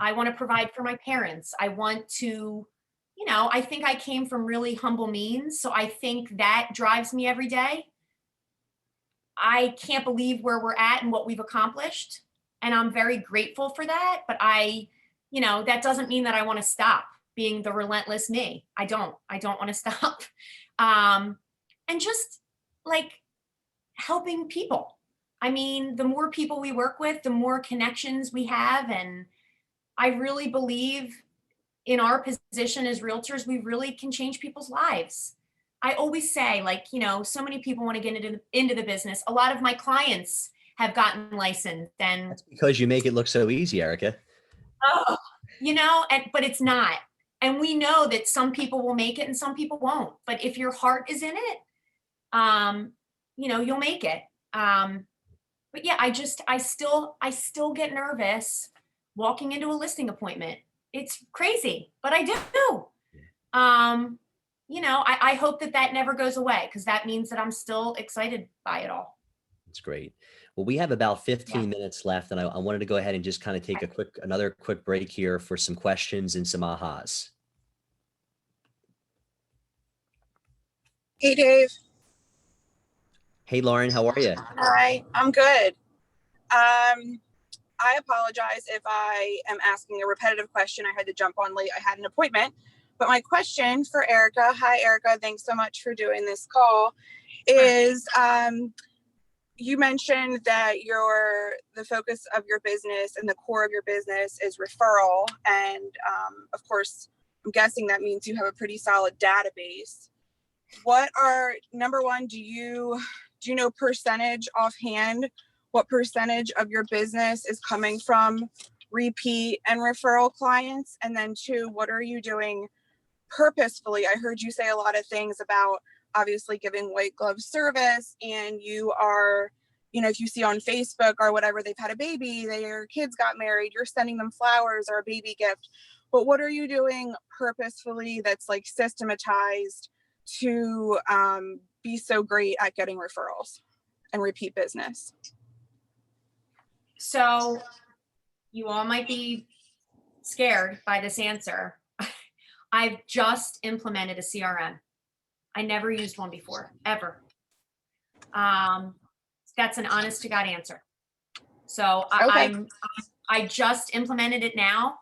S2: I want to provide for my parents. I want to, I think I came from really humble means. So I think that drives me every day. I can't believe where we're at and what we've accomplished. And I'm very grateful for that. But that doesn't mean that I want to stop being the relentless me. I don't want to stop. And just like helping people. I mean, the more people we work with, the more connections we have. And I really believe in our position as realtors, we really can change people's lives. I always say, like, so many people want to get into the business. A lot of my clients have gotten licensed, and
S1: That's because you make it look so easy, Erica.
S2: oh, but it's not. And we know that some people will make it and some people won't. But if your heart is in it, you'll make it. But yeah, I still get nervous walking into a listing appointment. It's crazy, but I do. I hope that never goes away, because that means that I'm still excited by it all.
S1: That's great. Well, we have about 15
S2: Yeah.
S1: minutes left, and I wanted to go ahead and just kind of take another quick break here for some questions and some ahas.
S6: Hey, Dave.
S1: Hey, Lauren, how are you?
S6: Hi, I'm good. I apologize if I am asking a repetitive question. I had to jump on late. I had an appointment. But my question for Erica, hi, Erica, thanks so much for doing this call, is you mentioned that the focus of your business and the core of your business is referral. And of course, I'm guessing that means you have a pretty solid database. Number one, do you know percentage offhand, what percentage of your business is coming from repeat and referral clients? And then two, what are you doing purposefully? I heard you say a lot of things about obviously giving white glove service, and you are, if you see on Facebook or whatever, they've had a baby, their kids got married, you're sending them flowers or a baby gift. But what are you doing purposefully that's like systematized to be so great at getting referrals and repeat business?
S2: So you all might be scared by this answer. I've just implemented a CRM. I never used one before, ever. That's an honest to God answer. So
S6: Okay.
S2: I just implemented it now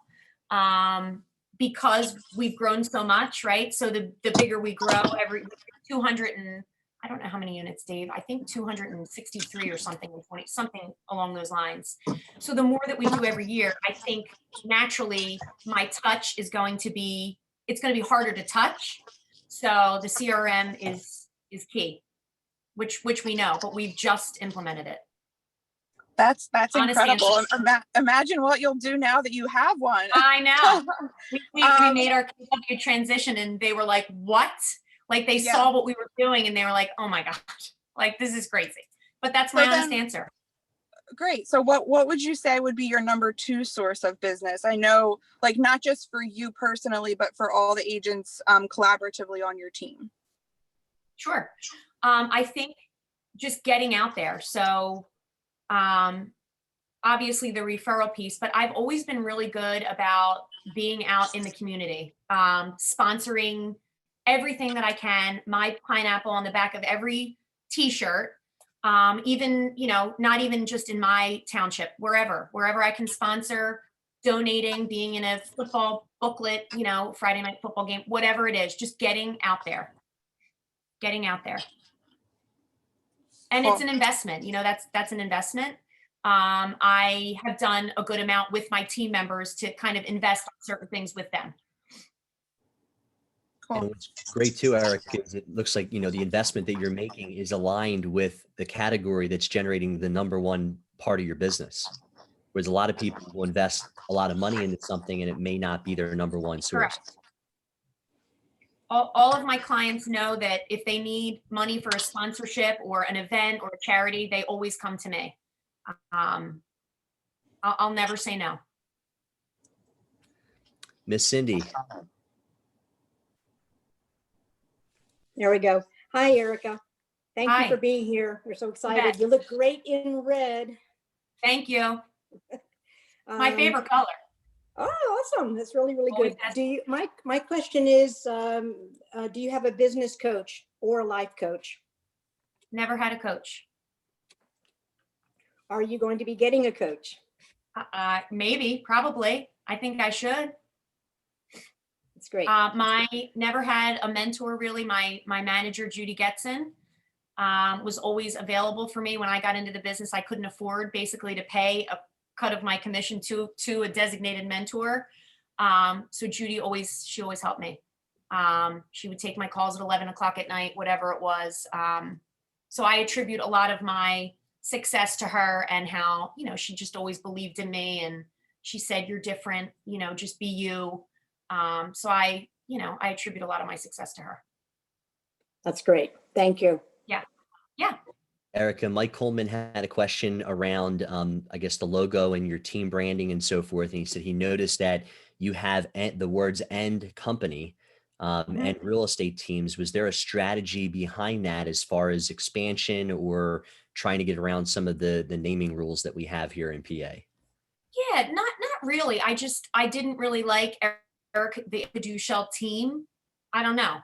S2: because we've grown so much, right? So the bigger we grow, every 200 and I don't know how many units, Dave. I think 263 or something, 20, something along those lines. So the more that we do every year, I think naturally my touch is going to be, it's going to be harder to touch. So the CRM is key, which we know, but we've just implemented it.
S6: That's
S2: Honest
S6: incredible.
S2: answer.
S6: Imagine what you'll do now that you have one.
S2: I know. We made our KW transition and they were like, what? Like they saw what we were doing and they were like, oh my gosh, like this is crazy. But that's my honest answer.
S6: Great. So what would you say would be your number 2 source of business? I know, like, not just for you personally, but for all the agents collaboratively on your team.
S2: Sure. I think just getting out there. So obviously the referral piece, but I've always been really good about being out in the community, sponsoring everything that I can, my pineapple on the back of every t-shirt, even, you know, not even just in my township, wherever I can sponsor, donating, being in a football booklet, you know, Friday night football game, whatever it is, just getting out there. And
S6: Cool.
S2: it's an investment, you know, that's an investment. I have done a good amount with my team members to kind of invest on certain things with them.
S6: Cool.
S1: And what's great too, Eric, is it looks like, you know, the investment that you're making is aligned with the category that's generating the number one part of your business. Whereas a lot of people will invest a lot of money into something and it may not be their number one source.
S2: Correct. All of my clients know that if they need money for a sponsorship or an event or a charity, they always come to me. I'll never say no.
S1: Miss Cindy.
S7: There we go. Hi, Erica. Thank
S2: Hi.
S7: you for being here. We're so excited.
S2: bet.
S7: You look great in red.
S2: Thank you. My favorite color.
S7: Oh, awesome. That's really, really
S2: Always
S7: good.
S2: has
S7: Do you, my question is, do you have a business coach or a life coach?
S2: Never had a coach.
S7: Are you going to be getting a coach?
S2: Maybe, probably. I think I should.
S7: That's great.
S2: My never had a mentor really. My manager, Judy Getson, was always available for me when I got into the business. I couldn't afford basically to pay a cut of my commission to a designated mentor. So Judy she always helped me. She would take my calls at 11 o'clock at night, whatever it was. So I attribute a lot of my success to her and how, you know, she just always believed in me and she said, you're different, you know, just be you. So I attribute a lot of my success to her.
S7: That's great. Thank you.
S2: Yeah.
S1: Erica, Mike Coleman had a question around, I guess, the logo and your team branding and so forth. And he said he noticed that you have the words "and company" and real estate teams. Was there a strategy behind that as far as expansion or trying to get around some of the naming rules that we have here in PA?
S2: Yeah, not really. I didn't really like the Deuschle team. I don't know.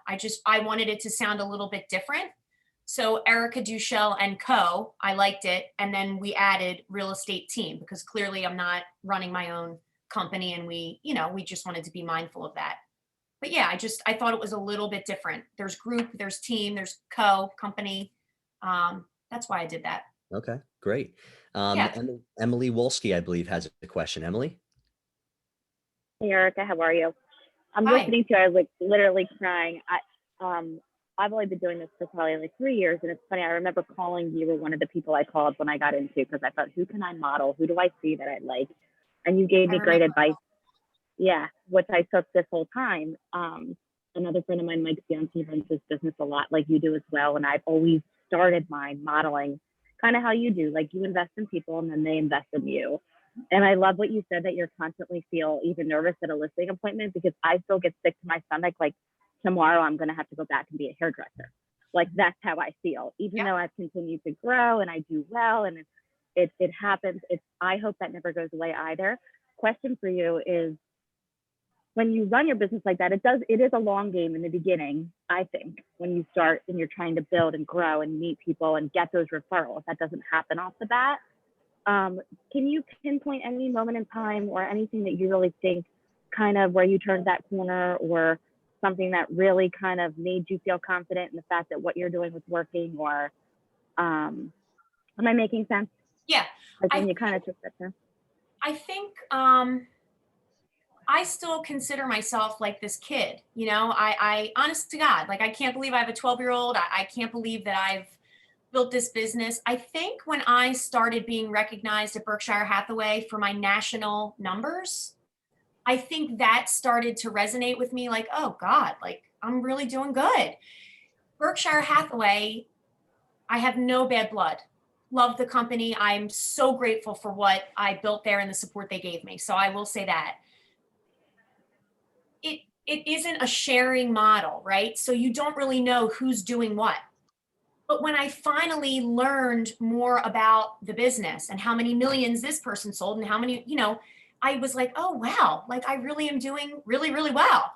S2: I wanted it to sound a little bit different. So Erica Deuschle and Co. I liked it. And then we added real estate team because clearly I'm not running my own company and we just wanted to be mindful of that. But yeah, I thought it was a little bit different. There's group, there's team, there's company. That's why I did that.
S1: Okay, great.
S2: Yeah.
S1: Emily Wolski, I believe, has a question. Emily?
S8: Hey, Erica, how are you? I'm
S2: Hi.
S8: listening to you. I was like literally crying. I've only been doing this for probably like 3 years. And it's funny, I remember calling you were one of the people I called when I got into because I thought, who can I model? Who do I see that I like? And you gave me great advice. Yeah, which I took this whole time. Another friend of mine, Mike Bianchi, runs this business a lot like you do as well. And I've always started my modeling kind of how you do. Like you invest in people and then they invest in you. And I love what you said that you're constantly feel even nervous at a listing appointment because I still get sick to my stomach. Like tomorrow I'm going to have to go back and be a hairdresser. Like that's how I feel, even though I've continued to grow and I do well and it happens. I hope that never goes away either. Question for you is, when you run your business like that, it is a long game in the beginning, I think, when you start and you're trying to build and grow and meet people and get those referrals. That doesn't happen off the bat. Can you pinpoint any moment in time or anything that you really think kind of where you turned that corner or something that really kind of made you feel confident in the fact that what you're doing was working? Or am I making sense?
S2: Yeah.
S8: Like when you kind of took that turn?
S2: I think I still consider myself like this kid, you know, I honest to God, like I can't believe I have a 12-year-old. I can't believe that I've built this business. I think when I started being recognized at Berkshire Hathaway for my national numbers, I think that started to resonate with me like, oh God, like I'm really doing good. Berkshire Hathaway, I have no bad blood. Love the company. I'm so grateful for what I built there and the support they gave me. So I will say that. It isn't a sharing model, right? So you don't really know who's doing what. But when I finally learned more about the business and how many millions this person sold and how many, you know, I was like, oh, wow, like I really am doing really, really well.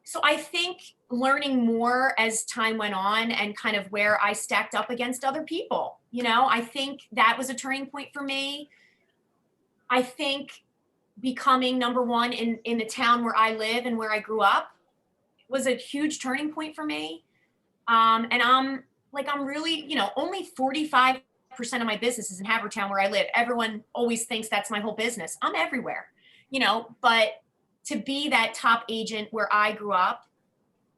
S2: So I think learning more as time went on and kind of where I stacked up against other people, you know, I think that was a turning point for me. I think becoming number one in the town where I live and where I grew up was a huge turning point for me. And I'm really, you know, only 45% of my business is in Havertown where I live. Everyone always thinks that's my whole business. I'm everywhere, you know, but to be that top agent where I grew up,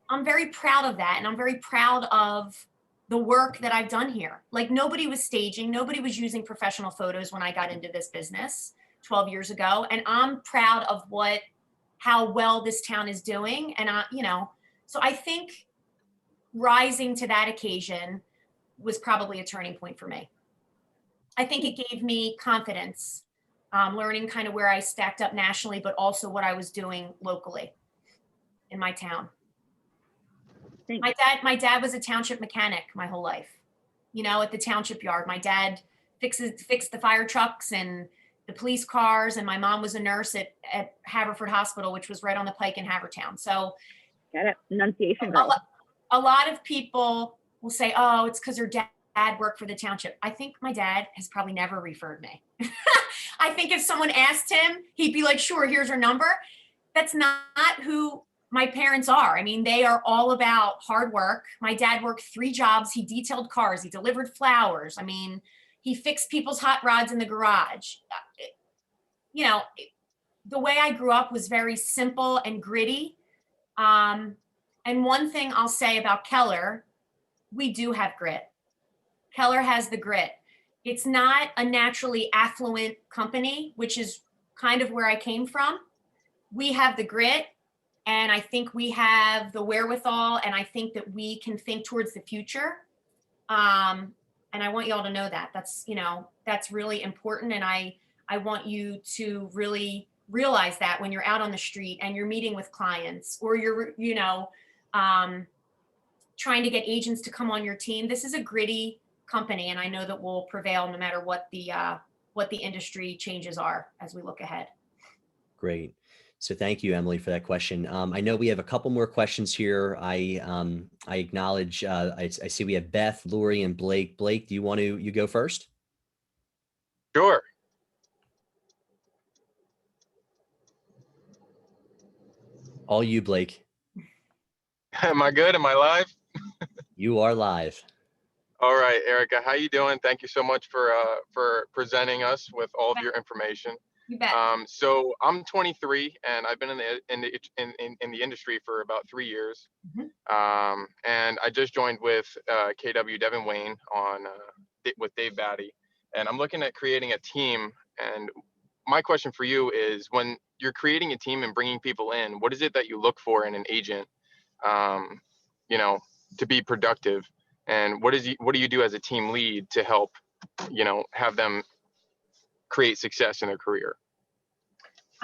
S2: I'm very proud of that. And I'm very proud of the work that I've done here. Like nobody was staging, nobody was using professional photos when I got into this business 12 years ago. And I'm proud of how well this town is doing. And you know, so I think rising to that occasion was probably a turning point for me. I think it gave me confidence, learning kind of where I stacked up nationally, but also what I was doing locally in my town.
S8: Thanks.
S2: My dad was a township mechanic my whole life, you know, at the township yard. My dad fixed the fire trucks and the police cars, and my mom was a nurse at Haverford Hospital, which was right on the pike in Havertown. So
S8: Get it? Enunciation girl.
S2: A lot of people will say, oh, it's because her dad worked for the township. I think my dad has probably never referred me. I think if someone asked him, he'd be like, sure, here's her number. That's not who my parents are. I mean, they are all about hard work. My dad worked 3 jobs. He detailed cars. He delivered flowers. I mean, he fixed people's hot rods in the garage. You know, the way I grew up was very simple and gritty. And one thing I'll say about Keller, we do have grit. Keller has the grit. It's not a naturally affluent company, which is kind of where I came from. We have the grit, and I think we have the wherewithal, and I think that we can think towards the future. And I want you all to know that. That's, you know, that's really important. And I want you to really realize that when you're out on the street and you're meeting with clients, or you're, you know, trying to get agents to come on your team. This is a gritty company, and I know that we'll prevail no matter what the industry changes are as we look ahead.
S1: Great. So thank you, Emily, for that question. I know we have a couple more questions here. I acknowledge, I see we have Beth, Lori, and Blake. Blake, do you go first?
S9: Sure.
S1: All you, Blake.
S9: Am I good? Am I live?
S1: You are live.
S9: All right, Erica, how you doing? Thank you so much for presenting us with all of your information.
S2: You bet.
S9: So I'm 23 and I've been in the industry for about 3 years.
S2: Mm-hmm.
S9: And I just joined with KW Devin Wayne on with Dave Batty, and I'm looking at creating a team. And my question for you is, when you're creating a team and bringing people in, what is it that you look for in an agent, you know, to be productive? And what do you do as a team lead to help, you know, have them create success in their career?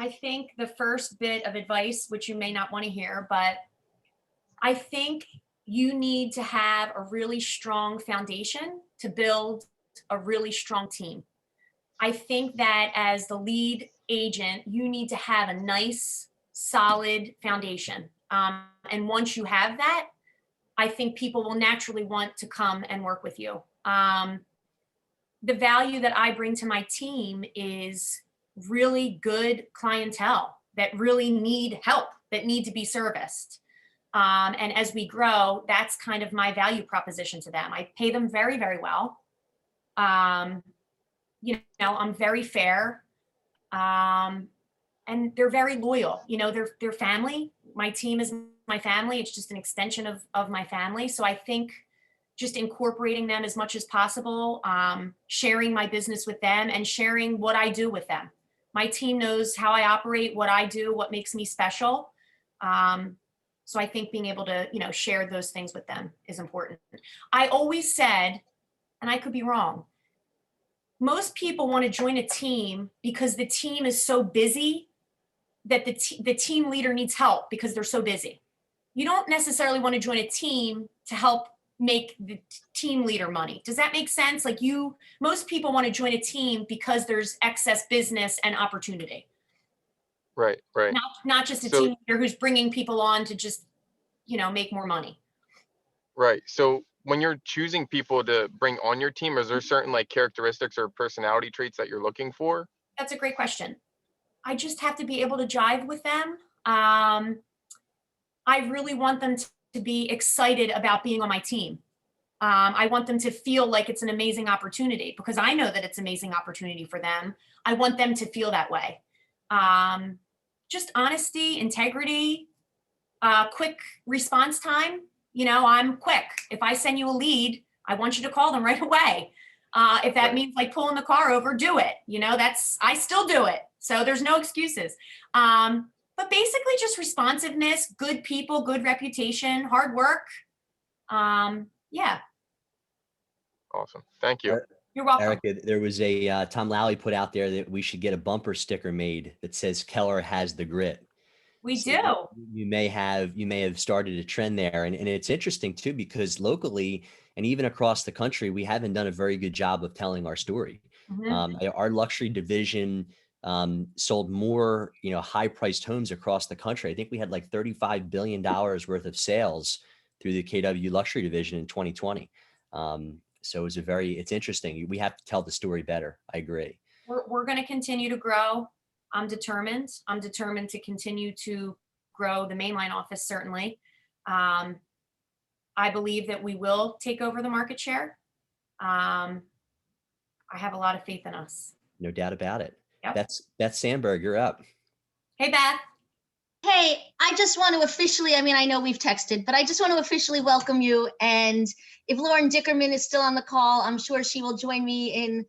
S2: I think the first bit of advice, which you may not want to hear, but I think you need to have a really strong foundation to build a really strong team. I think that as the lead agent, you need to have a nice, solid foundation. And once you have that, I think people will naturally want to come and work with you. The value that I bring to my team is really good clientele that really need help, that need to be serviced. And as we grow, that's kind of my value proposition to them. I pay them very, very well. You know, I'm very fair. And they're very loyal. You know, they're family. My team is my family. It's just an extension of my family. So I think just incorporating them as much as possible, sharing my business with them and sharing what I do with them. My team knows how I operate, what I do, what makes me special. So I think being able to, you know, share those things with them is important. I always said, and I could be wrong, most people want to join a team because the team is so busy that the team leader needs help because they're so busy. You don't necessarily want to join a team to help make the team leader money. Does that make sense? Like most people want to join a team because there's excess business and opportunity.
S9: Right, right.
S2: Not just a
S9: So,
S2: team leader who's bringing people on to just, you know, make more money.
S9: right. So when you're choosing people to bring on your team, is there certain like characteristics or personality traits that you're looking for?
S2: That's a great question. I just have to be able to jive with them. I really want them to be excited about being on my team. I want them to feel like it's an amazing opportunity because I know that it's an amazing opportunity for them. I want them to feel that way. Just honesty, integrity, quick response time. You know, I'm quick. If I send you a lead, I want you to call them right away. If that means like pulling the car over, do it. You know, I still do it. So there's no excuses. But basically just responsiveness, good people, good reputation, hard work. Yeah.
S9: Awesome. Thank you.
S2: You're welcome.
S1: Erica, there was a Tom Lally put out there that we should get a bumper sticker made that says Keller has the grit.
S2: We
S1: So
S2: do.
S1: you may have started a trend there. And it's interesting too, because locally and even across the country, we haven't done a very good job of telling our story. Our luxury division sold more, you know, high priced homes across the country. I think we had like $35 billion worth of sales through the KW luxury division in 2020. So it's interesting. We have to tell the story better. I agree.
S2: We're going to continue to grow. I'm determined. I'm determined to continue to grow the mainline office, certainly. I believe that we will take over the market share. I have a lot of faith in us.
S1: No doubt about it.
S2: Yep.
S1: That's Beth Sandberg. You're up.
S2: Hey, Beth.
S10: Hey, I just want to officially, I mean, I know we've texted, but I just want to officially welcome you. And if Lauren Dickerman is still on the call, I'm sure she will join me in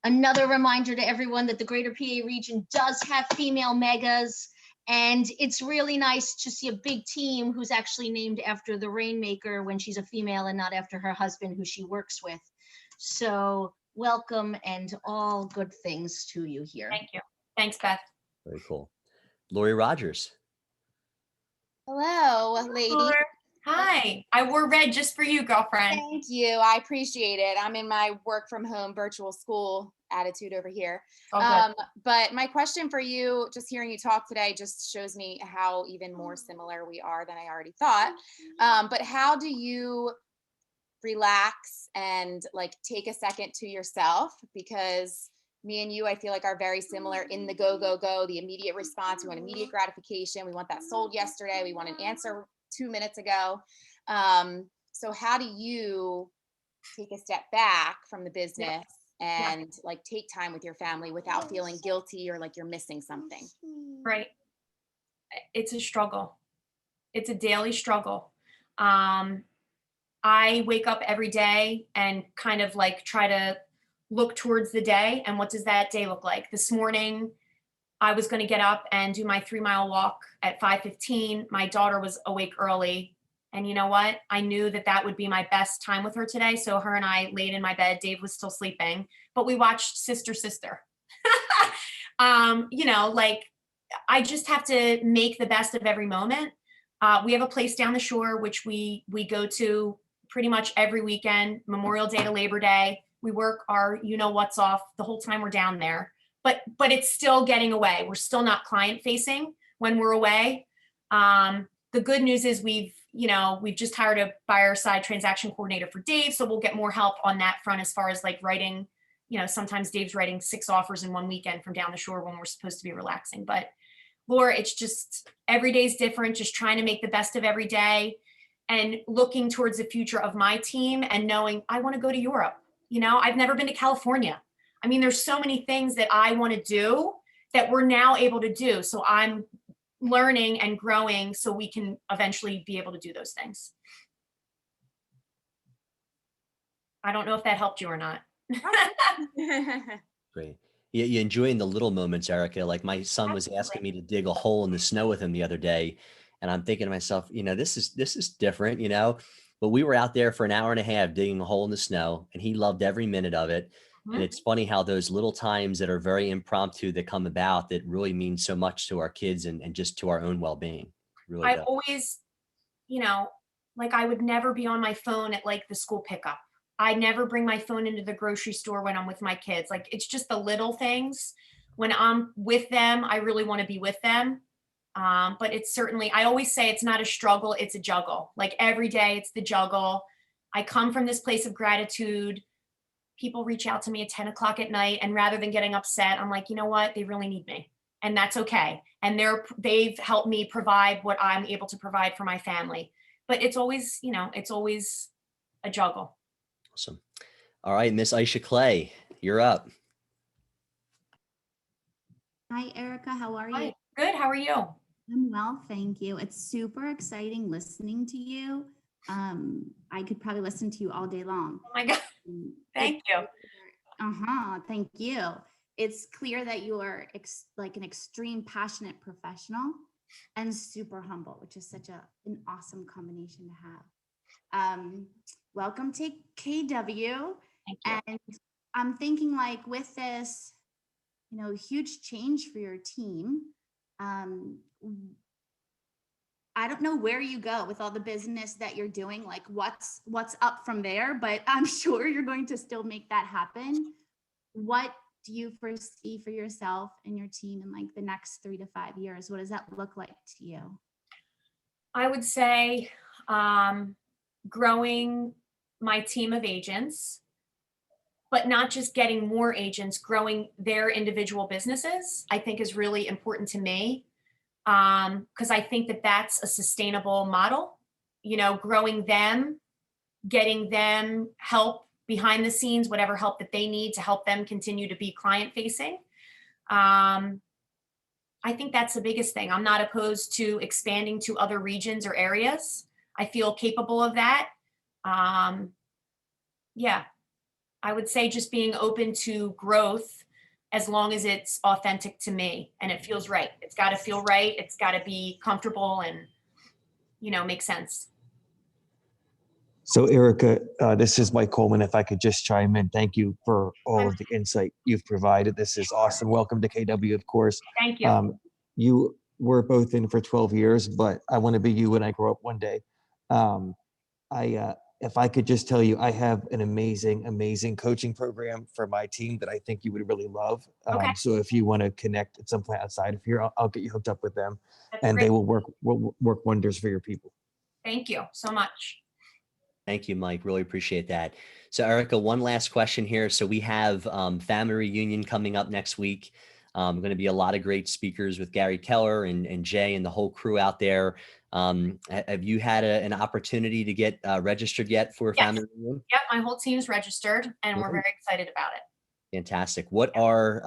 S10: another reminder to everyone that the Greater PA region does have female megas. And it's really nice to see a big team who's actually named after the Rainmaker when she's a female and not after her husband who she works with. So welcome and all good things to you here.
S2: Thank you. Thanks, Beth.
S1: Very cool. Lori Rogers.
S11: Hello, lady.
S2: Hi. I wore red just for you, girlfriend.
S11: Thank you. I appreciate it. I'm in my work from home virtual school attitude over here. But my question for you, just hearing you talk today, just shows me how even more similar we are than I already thought. But how do you relax and like take a second to yourself? Because me and you, I feel like, are very similar in the go, go, go, the immediate response. We want immediate gratification. We want that sold yesterday. We want an answer 2 minutes ago. So how do you take a step back from the business and like take time with your family without feeling guilty or like you're missing something?
S2: Right. It's a struggle. It's a daily struggle. I wake up every day and kind of like try to look towards the day and what does that day look like? This morning, I was going to get up and do my 3-mile walk at 5:15. My daughter was awake early. And you know what? I knew that that would be my best time with her today. So her and I laid in my bed. Dave was still sleeping, but we watched Sister. You know, like I just have to make the best of every moment. We have a place down the shore, which we go to pretty much every weekend, Memorial Day to Labor Day. We work our, you know, what's off the whole time we're down there, but it's still getting away. We're still not client facing when we're away. The good news is we've just hired a buyer side transaction coordinator for Dave. So we'll get more help on that front as far as like writing, you know, sometimes Dave's writing 6 offers in one weekend from down the shore when we're supposed to be relaxing, but Laura, it's just every day is different, just trying to make the best of every day and looking towards the future of my team and knowing I want to go to Europe. You know, I've never been to California. I mean, there's so many things that I want to do that we're now able to do. So I'm learning and growing so we can eventually be able to do those things. I don't know if that helped you or not.
S1: Great. Yeah, you enjoying the little moments, Erica. Like my son was asking me to dig a hole in the snow with him the other day, and I'm thinking to myself, you know, this is different, you know. But we were out there for an hour and a half digging a hole in the snow, and he loved every minute of it. And it's funny how those little times that are very impromptu that come about that really mean so much to our kids and just to our own well-being. Really
S2: I
S1: does.
S2: always, you know, like I would never be on my phone at like the school pickup. I never bring my phone into the grocery store when I'm with my kids. Like it's just the little things. When I'm with them, I really want to be with them. But it's certainly, I always say it's not a struggle, it's a juggle. Like every day it's the juggle. I come from this place of gratitude. People reach out to me at 10 o'clock at night, and rather than getting upset, I'm like, you know what? They really need me. And that's okay. And they've helped me provide what I'm able to provide for my family. But it's always, you know, it's always a juggle.
S1: Awesome. All right, Miss Aisha Clay, you're up.
S12: Hi, Erica. How are you?
S2: Hi. Good. How are you?
S12: I'm well, thank you. It's super exciting listening to you. I could probably listen to you all day long.
S2: Oh my God. Thank you.
S12: Thank you. It's clear that you are like an extreme passionate professional and super humble, which is such an awesome combination to have. Welcome to KW.
S2: Thank you.
S12: And I'm thinking like with this, you know, huge change for your team. I don't know where you go with all the business that you're doing, like what's up from there, but I'm sure you're going to still make that happen. What do you foresee for yourself and your team in like the next 3 to 5 years? What does that look like to you?
S2: I would say growing my team of agents, but not just getting more agents, growing their individual businesses, I think is really important to me. Because I think that that's a sustainable model, you know, growing them, getting them help behind the scenes, whatever help that they need to help them continue to be client facing. I think that's the biggest thing. I'm not opposed to expanding to other regions or areas. I feel capable of that. Yeah, I would say just being open to growth as long as it's authentic to me and it feels right. It's got to feel right. It's got to be comfortable and, you know, make sense.
S13: So Erica, this is Mike Coleman. If I could just chime in, thank you for all of the insight you've provided. This is awesome. Welcome to KW, of course.
S2: Thank you.
S13: You were both in for 12 years, but I want to be you when I grow up one day. If I could just tell you, I have an amazing coaching program for my team that I think you would really love.
S2: Okay.
S13: So if you want to connect at some point outside of here, I'll get you hooked up with them.
S2: That's
S13: and
S2: great.
S13: they will work wonders for your people.
S2: Thank you so much.
S1: Thank you, Mike. Really appreciate that. So Erica, one last question here. So we have family reunion coming up next week. Going to be a lot of great speakers with Gary Keller and Jay and the whole crew out there. Have you had an opportunity to get registered yet for family reunion?
S2: Yep, my whole team's registered and we're very excited about it.
S1: Fantastic. What are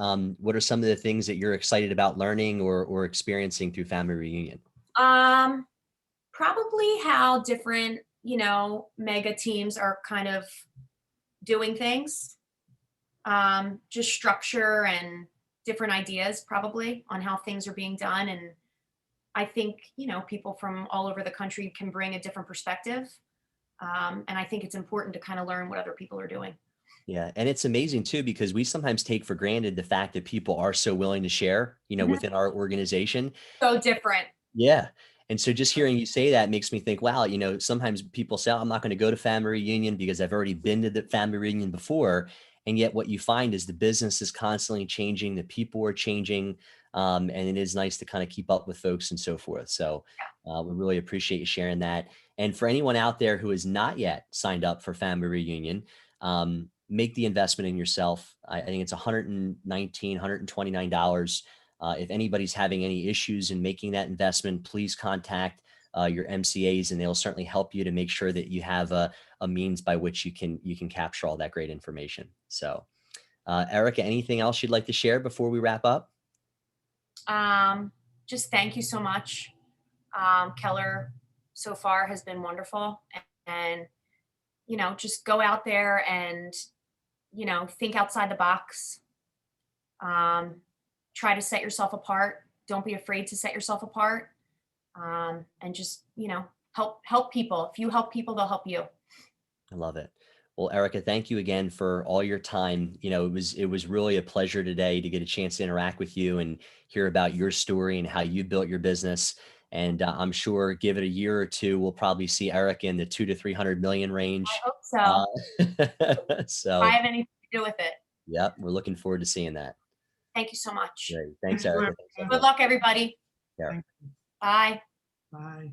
S1: some of the things that you're excited about learning or experiencing through family reunion?
S2: Probably how different, you know, mega teams are kind of doing things. Just structure and different ideas probably on how things are being done. And I think, you know, people from all over the country can bring a different perspective. And I think it's important to kind of learn what other people are doing.
S1: Yeah. And it's amazing too, because we sometimes take for granted the fact that people are so willing to share, you know, within our organization.
S2: So different.
S1: Yeah. And so just hearing you say that makes me think, wow, you know, sometimes people say, I'm not going to go to family reunion because I've already been to the family reunion before. And yet what you find is the business is constantly changing, the people are changing, and it is nice to kind of keep up with folks and so forth. So we really appreciate you sharing that. And for anyone out there who has not yet signed up for family reunion, make the investment in yourself. I think it's $129. If anybody's having any issues in making that investment, please contact your MCAs, and they'll certainly help you to make sure that you have a means by which you can capture all that great information. So, Erica, anything else you'd like to share before we wrap up?
S2: Just thank you so much. Keller so far has been wonderful, and you know, just go out there and, you know, think outside the box. Try to set yourself apart. Don't be afraid to set yourself apart. And just, you know, help people. If you help people, they'll help you.
S1: I love it. Well, Erica, thank you again for all your time. You know, it was really a pleasure today to get a chance to interact with you and hear about your story and how you built your business. And I'm sure, give it a year or two, we'll probably see Erica in the 200 to 300 million range.
S2: I hope so.
S1: So
S2: I have anything to do with it.
S1: Yep, we're looking forward to seeing that.
S2: Thank you so much.
S1: Great. Thanks,
S5: Thank you,
S1: Erica.
S5: Erica.
S2: Good luck, everybody.
S1: Yeah.
S2: Bye.
S5: Bye.